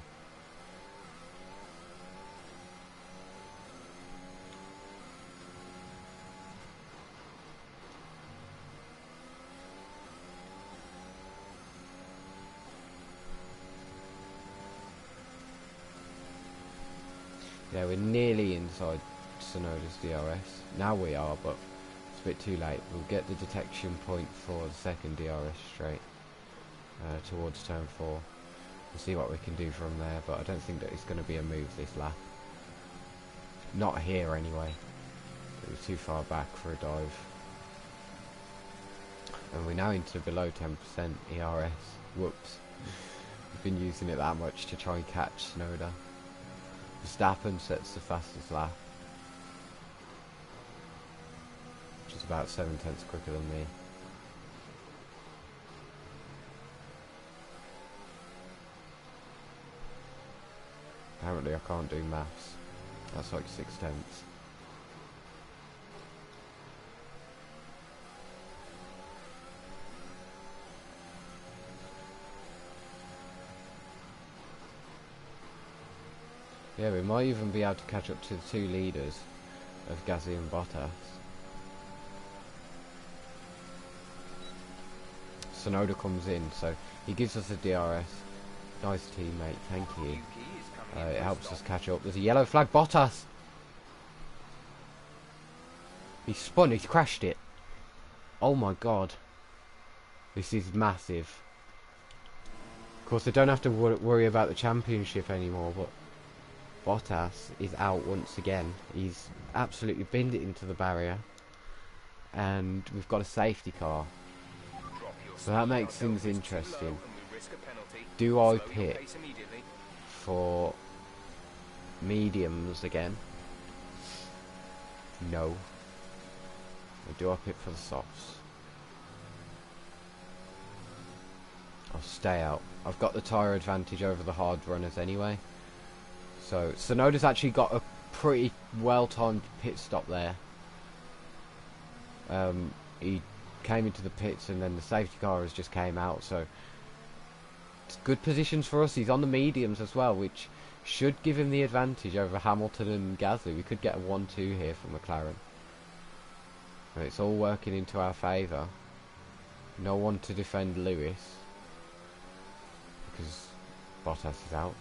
Yeah, we're nearly inside Tsunoda's DRS. Now we are, but it's a bit too late. We'll get the detection point for the second DRS straight towards turn 4. We'll see what we can do from there, but I don't think that it's going to be a move this lap. Not here anyway. It was too far back for a dive. And we're now into below 10% ERS. Whoops. We've been using it that much to try and catch Tsunoda. Verstappen sets the fastest lap, which is about 7 tenths quicker than me. Apparently I can't do maths. That's like 6 tenths. Yeah, we might even be able to catch up to the 2 leaders of Gasly and Bottas. Tsunoda comes in, so he gives us a DRS. Nice teammate, thank you. It helps us catch up. There's a yellow flag, Bottas! He spun, he crashed it. Oh my god. This is massive. Of course, I don't have to worry about the championship anymore, but Bottas is out once again. He's absolutely binned it into the barrier. And we've got a safety car. So that makes things interesting. Do I pit for mediums again? No. Or do I pit for the softs? I'll stay out. I've got the tyre advantage over the hard runners anyway. So Tsunoda's actually got a pretty well-timed pit stop there. He came into the pits and then the safety car has just came out, so it's good positions for us. He's on the mediums as well, which should give him the advantage over Hamilton and Gasly. We could get a 1-2 here for McLaren. And it's all working into our favour. No one to defend Lewis because Bottas is out.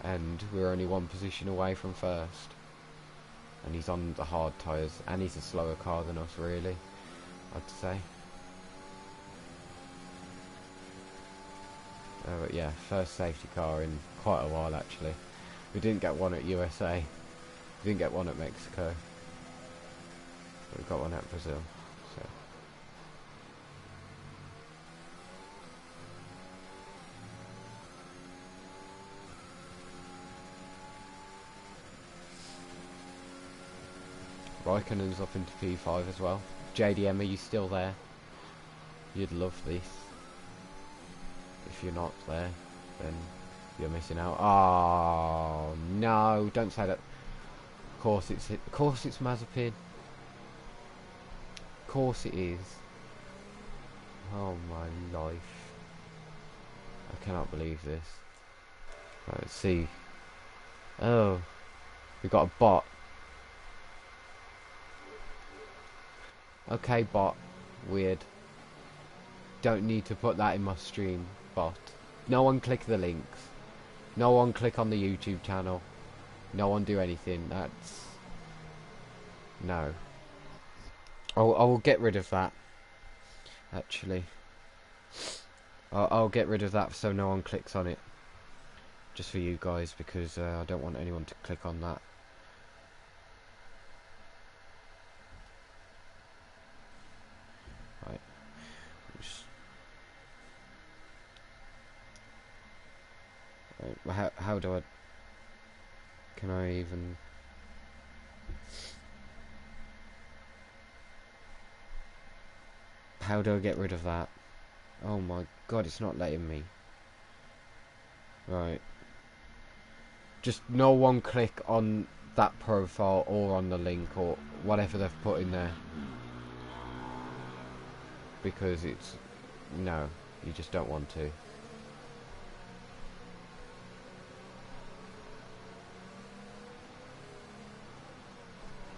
And we're only 1 position away from first. And he's on the hard tyres, and he's a slower car than us, really, I'd say. But yeah, first safety car in quite a while, actually. We didn't get one at USA. We didn't get one at Mexico. But we got one at Brazil. So. Raikkonen's up into P5 as well. JDM, are you still there? You'd love this. If you're not there, then you're missing out. Oh no! Don't say that. Of course it's Mazepin. Of course it is. Oh my life! I cannot believe this. Right, let's see. Oh, we got a bot. Okay, bot. Weird. Don't need to put that in my stream, bot. No one click the links. No one click on the YouTube channel. No one do anything. That's... No. I will get rid of that. Actually. I'll get rid of that so no one clicks on it. Just for you guys, because I don't want anyone to click on that. Right. Right. How do I... Can I even... How do I get rid of that? Oh my god, it's not letting me. Right. just no one click on that profile or on the link or whatever they've put in there, because it's no, you just don't want to.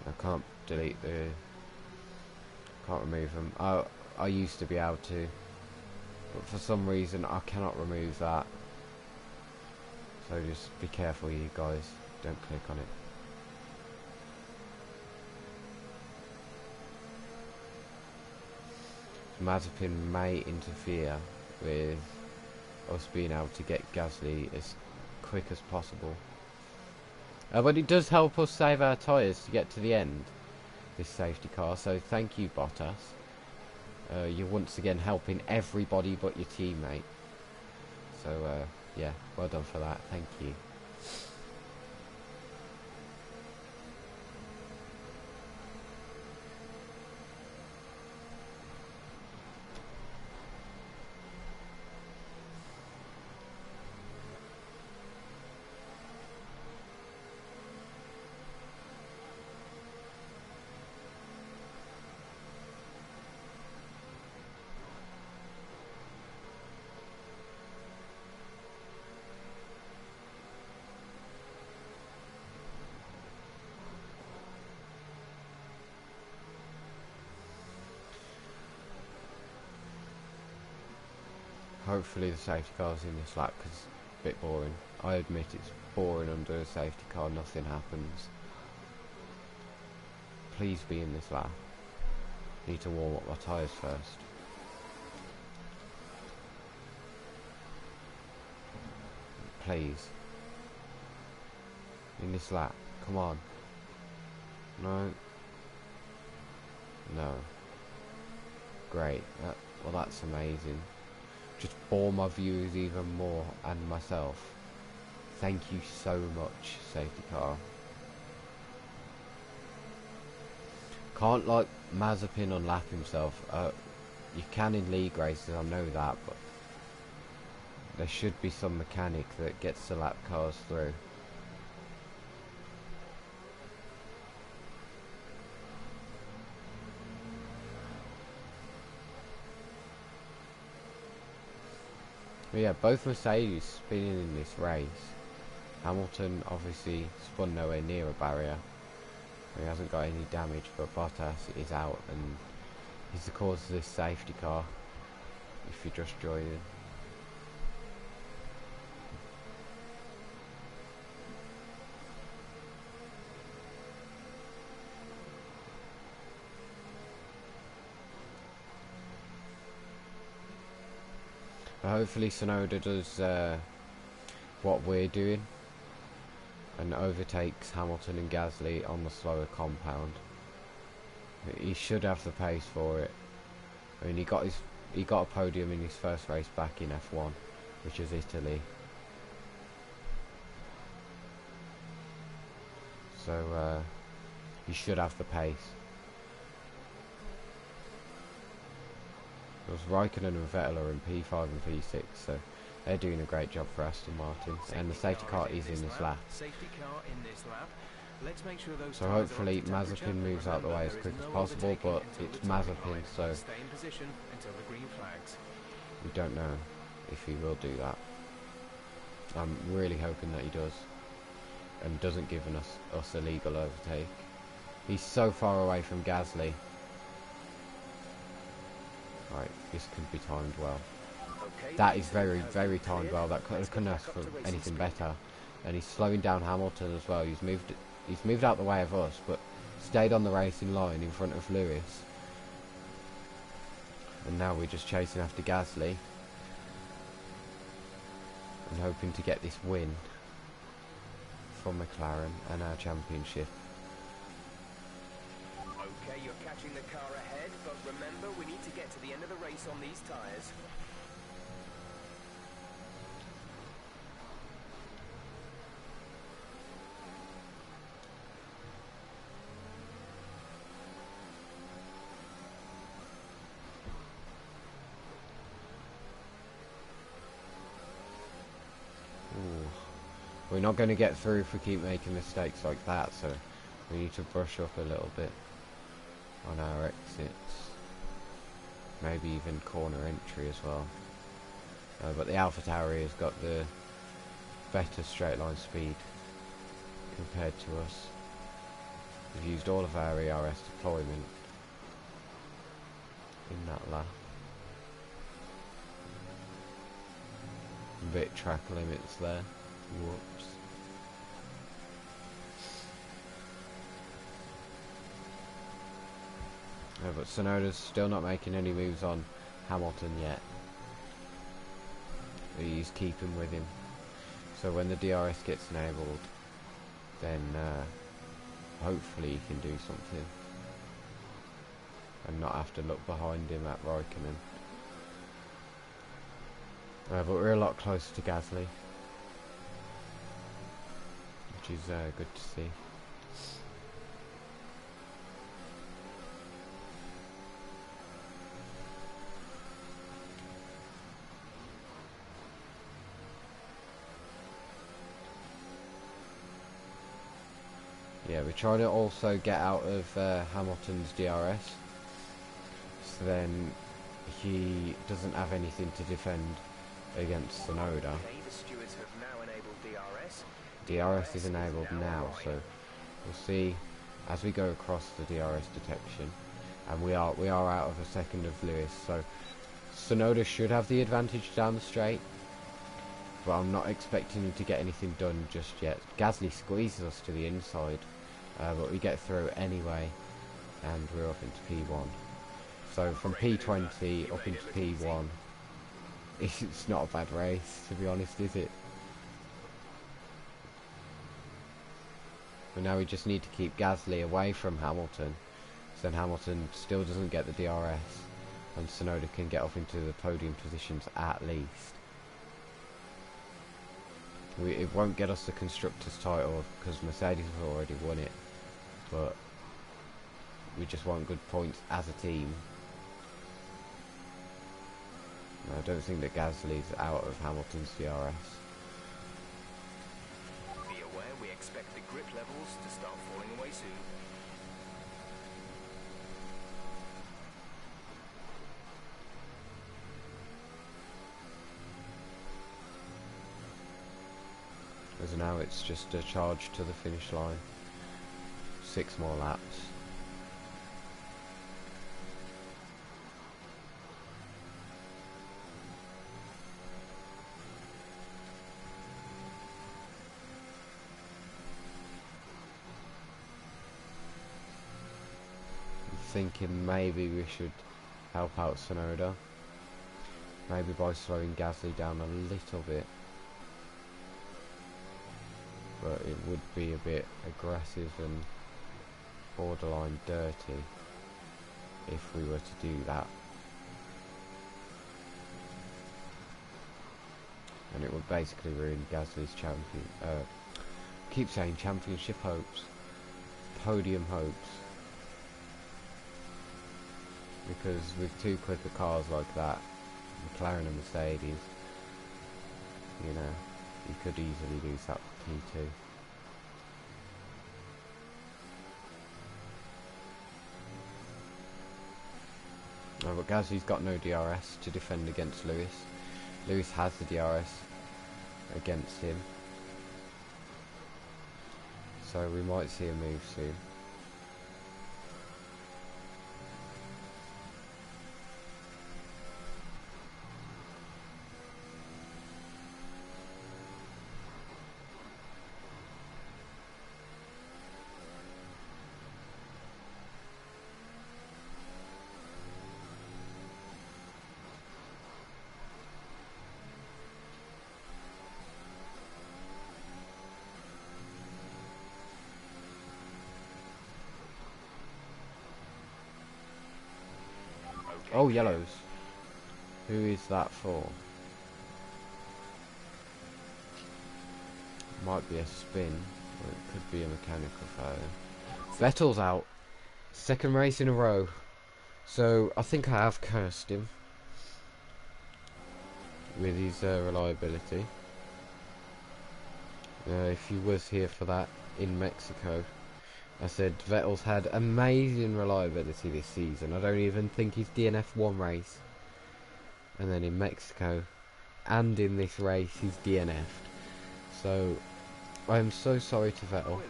I can't delete the, can't remove them. I used to be able to, but for some reason I cannot remove that. So just be careful, you guys, don't click on it. Mazepin may interfere with us being able to get Gasly as quick as possible. But it does help us save our tyres to get to the end, this safety car, so thank you, Bottas. You're once again helping everybody but your teammate. So yeah, well done for that, thank you. Hopefully the safety car's in this lap, because it's a bit boring. I admit it's boring under a safety car, nothing happens. Please be in this lap. Need to warm up my tyres first. Please. In this lap. Come on. No. No. Great. Well, that's amazing. Just bore my viewers even more, and myself. Thank you so much, safety car. Can't like Mazepin unlap himself. You can in league races, I know that, but there should be some mechanic that gets the lap cars through. But yeah, both Mercedes spinning in this race. Hamilton obviously spun nowhere near a barrier. He hasn't got any damage, but Bottas is out, and he's the cause of this safety car, if you're just joining. Hopefully Tsunoda does what we're doing and overtakes Hamilton and Gasly on the slower compound. He should have the pace for it. I mean, he got a podium in his first race back in F1, which is Italy. So he should have the pace. Because Raikkonen and Vettel are in P5 and P6, so they're doing a great job for Aston Martin. And the safety car is in this lap. So hopefully Mazepin moves out the way as quick as possible, but it's Mazepin, so we don't know if he will do that. I'm really hoping that he does, and doesn't give us a legal overtake. He's so far away from Gasly. Right, this could be timed well. That is very, very timed well. That couldn't ask for anything better. And he's slowing down Hamilton as well. He's moved out the way of us, but stayed on the racing line in front of Lewis. And now we're just chasing after Gasly and hoping to get this win from McLaren and our championship. Okay, you're catching the car ahead, but remember, we need to get to the end of the race on these tyres. We're not going to get through if we keep making mistakes like that, so we need to brush up a little bit on our exits. Maybe even corner entry as well. But the Alpha Tauri has got the better straight line speed compared to us. We've used all of our ERS deployment in that lap. A bit track limits there. Whoops. But Tsunoda's still not making any moves on Hamilton yet. He's keeping with him. So when the DRS gets enabled, then hopefully he can do something and not have to look behind him at Raikkonen. But we're a lot closer to Gasly, which is good to see. Yeah, we're trying to also get out of Hamilton's DRS, so then he doesn't have anything to defend against Tsunoda. Okay, the stewards have now enabled DRS. DRS is enabled now, so we'll see as we go across the DRS detection, and we are out of a second of Lewis, so Tsunoda should have the advantage down the straight, but I'm not expecting him to get anything done just yet. Gasly squeezes us to the inside, but we get through anyway, and we're up into P1. So from P20 up into P1, it's not a bad race, to be honest, is it? But now we just need to keep Gasly away from Hamilton, so then Hamilton still doesn't get the DRS, and Tsunoda can get up into the podium positions at least. It won't get us the Constructors' title because Mercedes have already won it, but we just want good points as a team. I don't think that Gasly's out of Hamilton's DRS. Be aware, we expect the grip levels to start falling away soon. As now it's just a charge to the finish line. 6 more laps. I'm thinking maybe we should help out Tsunoda. Maybe by slowing Gasly down a little bit. But it would be a bit aggressive and borderline dirty if we were to do that. And it would basically ruin Gasly's keep saying championship hopes, podium hopes. Because with 2 quicker cars like that, McLaren and Mercedes, you know, you could easily lose that P2. Oh, but Gasly's got no DRS to defend against Lewis. Lewis has the DRS against him, so we might see a move soon. Oh, yellows. Who is that for? Might be a spin, or it could be a mechanical failure. Vettel's out. 2nd race in a row. So, I think I have cursed him with his reliability. if you was here for that in Mexico. I said Vettel's had amazing reliability this season. I don't even think he's DNF one race. And then in Mexico and in this race he's DNF'd. So I am so sorry to Vettel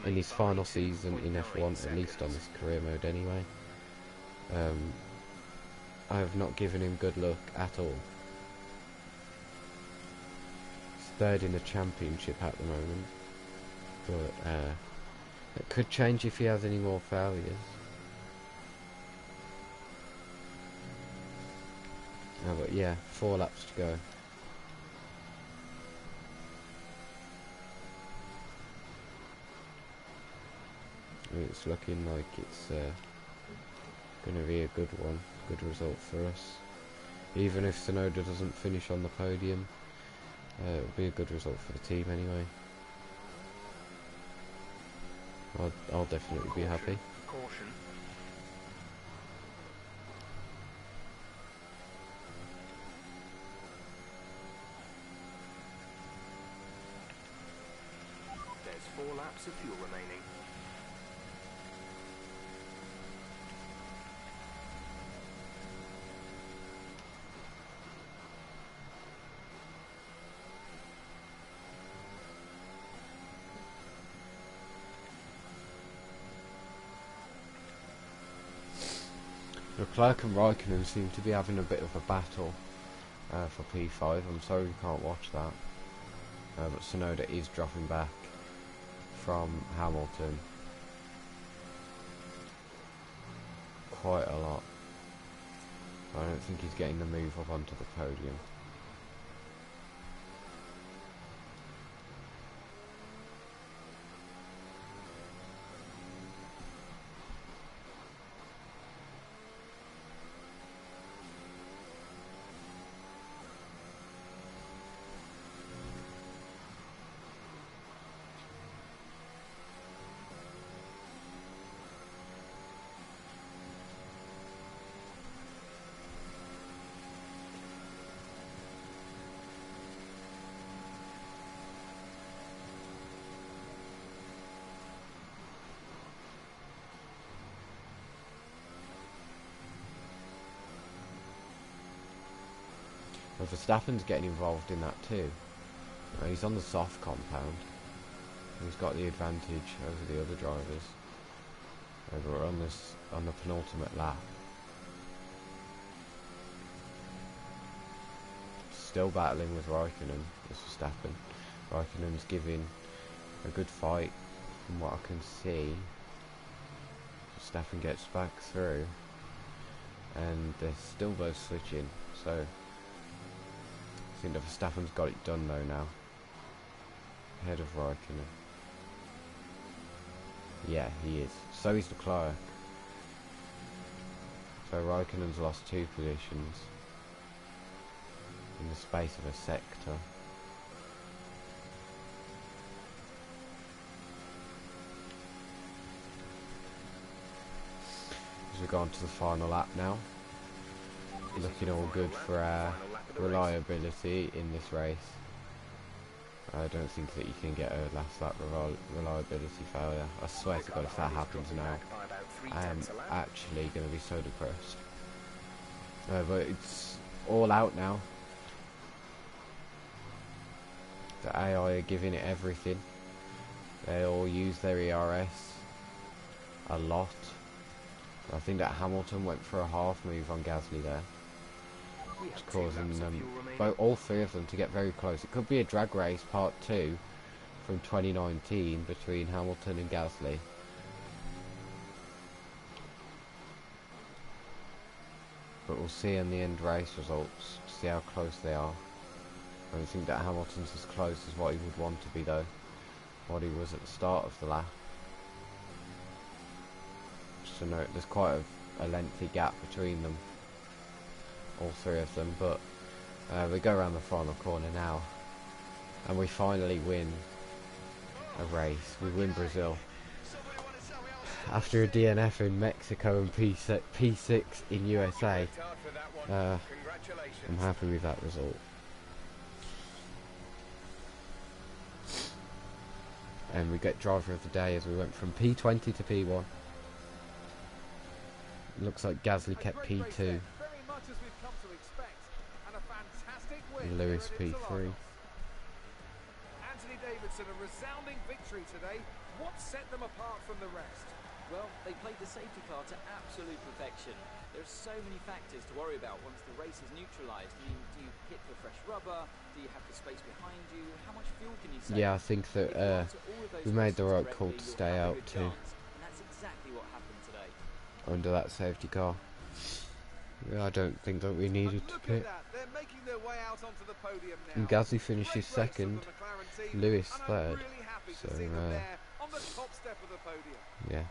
in his final season in F1, at least on this career mode anyway. I have not given him good luck at all. He's third in the championship at the moment, but it could change if he has any more failures. But yeah, 4 laps to go. It's looking like it's going to be a good one, good result for us. Even if Tsunoda doesn't finish on the podium, it'll be a good result for the team anyway. I'll definitely be happy. Caution. There's 4 laps of fuel remaining. Leclerc and Raikkonen seem to be having a bit of a battle for P5. I'm sorry we can't watch that. But Tsunoda is dropping back from Hamilton quite a lot. I don't think he's getting the move up onto the podium. Well, Verstappen's getting involved in that too. He's on the soft compound. He's got the advantage over the other drivers. We're on the penultimate lap. Still battling with Raikkonen, this Verstappen. Raikkonen's giving a good fight from what I can see. Verstappen gets back through, and they're still both switching, so I think that Verstappen's got it done though now. Ahead of Raikkonen. Yeah, he is. So is Leclerc. So Raikkonen's lost 2 positions in the space of a sector. As we go on to the final lap now. Looking all good for our reliability in this race. I don't think that you can get a last lap reliability failure. I swear to God, if that happens now, I am actually going to be so depressed. But it's all out now. The AI are giving it everything. They all use their ERS a lot. I think that Hamilton went for a half move on Gasly there. It's causing them, all 3 of them, to get very close. It could be a drag race part 2 from 2019 between Hamilton and Gasly. But we'll see in the end race results to see how close they are. I don't think that Hamilton's as close as what he would want to be though. What he was at the start of the lap. Just to note, there's quite a lengthy gap between them. All 3 of them, but we go around the final corner now and we finally win a race. We win Brazil after a DNF in Mexico and P6 in USA. I'm happy with that result. And we get driver of the day as we went from P20 to P1. Looks like Gasly A kept great race P2. then, very much as we've come to expect, and a fantastic win and Lewis here at P3. Interlagos. Anthony Davidson, a resounding victory today. What set them apart from the rest? Well, they played the safety car to absolute perfection. There are so many factors to worry about once the race is neutralised. I mean, do you pit for fresh rubber? Do you have the space behind you? How much fuel can you save? Yeah, I think If you that answer all of those we made the questions right call correctly, to you'll stay have a out good too chance, and that's exactly what happened today. under that safety car. Yeah, I don't think that we needed And to look pit. at that, they're making their way out onto the podium now. And Gasly finishes Great race from second, the McLaren team, Lewis and I'm third. really happy to So, see them there on the top step of the podium. Yeah.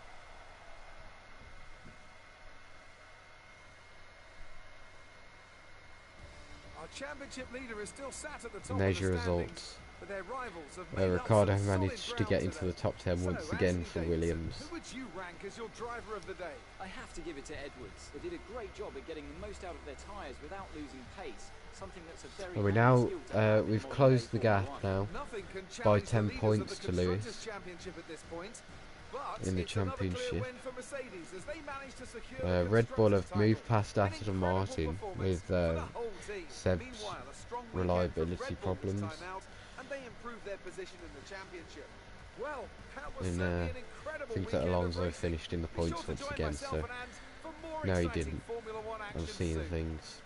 Our championship leader is still sat at the top And there's of the your standings, results. but their rivals have Where made up Ricardo some solid managed to ground get into today. the top 10 once So, again Anthony for Davidson, Williams. Who would you rank as your driver of the day? I have to give it to Edwards. They did a great job at getting the most out of their tyres without losing pace. Something that's a very And we handy now, skill to have in we've modern closed day the gap Formula One. now Nothing can by challenge 10 the leaders points of the to Lewis Constructors' Championship at this point. But in the it's another clear championship. win for Mercedes as they manage to secure the Red Bull Constructors' have moved title. past An Aston incredible Martin performance with for the whole team. Seb's Meanwhile, a strong weekend for reliability Red Bull this problems. time out, and they improved their position in the championship. Well, that was And, certainly an incredible I think that weekend of Alonso racing. finished in the Be sure points to once join again, myself so and Ant for more no, he exciting didn't. Formula One action I'm seeing soon. things.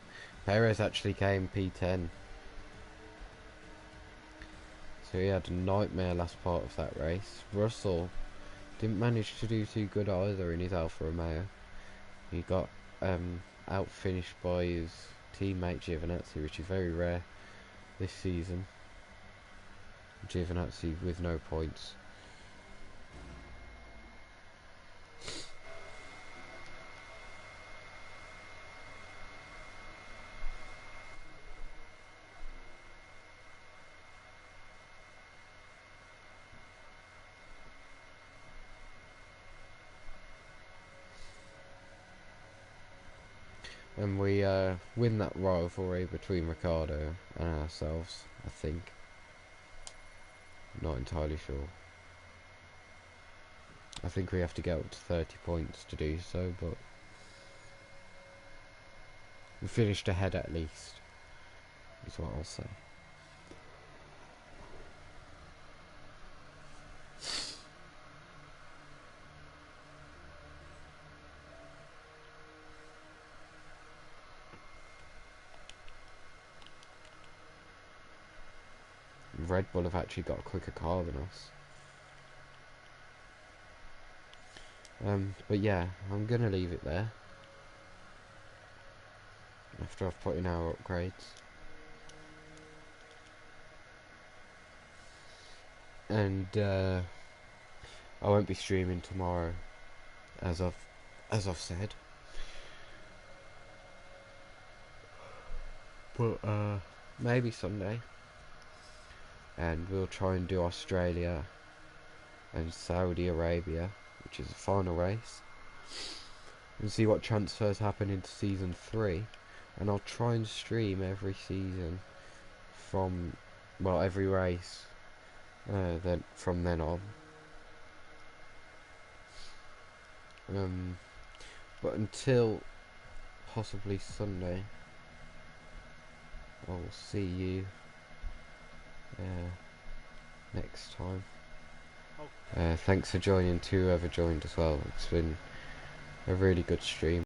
Perez actually came P10. So he had a nightmare last part of that race. Russell didn't manage to do too good either in his Alfa Romeo. He got out finished by his teammate Giovinazzi, which is very rare this season. Giovinazzi with no points. And we win that rivalry between Ricardo and ourselves, I think. Not entirely sure. I think we have to get up to 30 points to do so, but we finished ahead at least, is what I'll say. Red Bull have actually got a quicker car than us. But yeah, I'm gonna leave it there after I've put in our upgrades. And I won't be streaming tomorrow, as I've said. But maybe Sunday. And we'll try and do Australia and Saudi Arabia, which is the final race, and see what transfers happen into season 3. And I'll try and stream every season from, well, every race then from then on. But until possibly Sunday, I will see you next time. Thanks for joining to whoever joined as well. It's been a really good stream.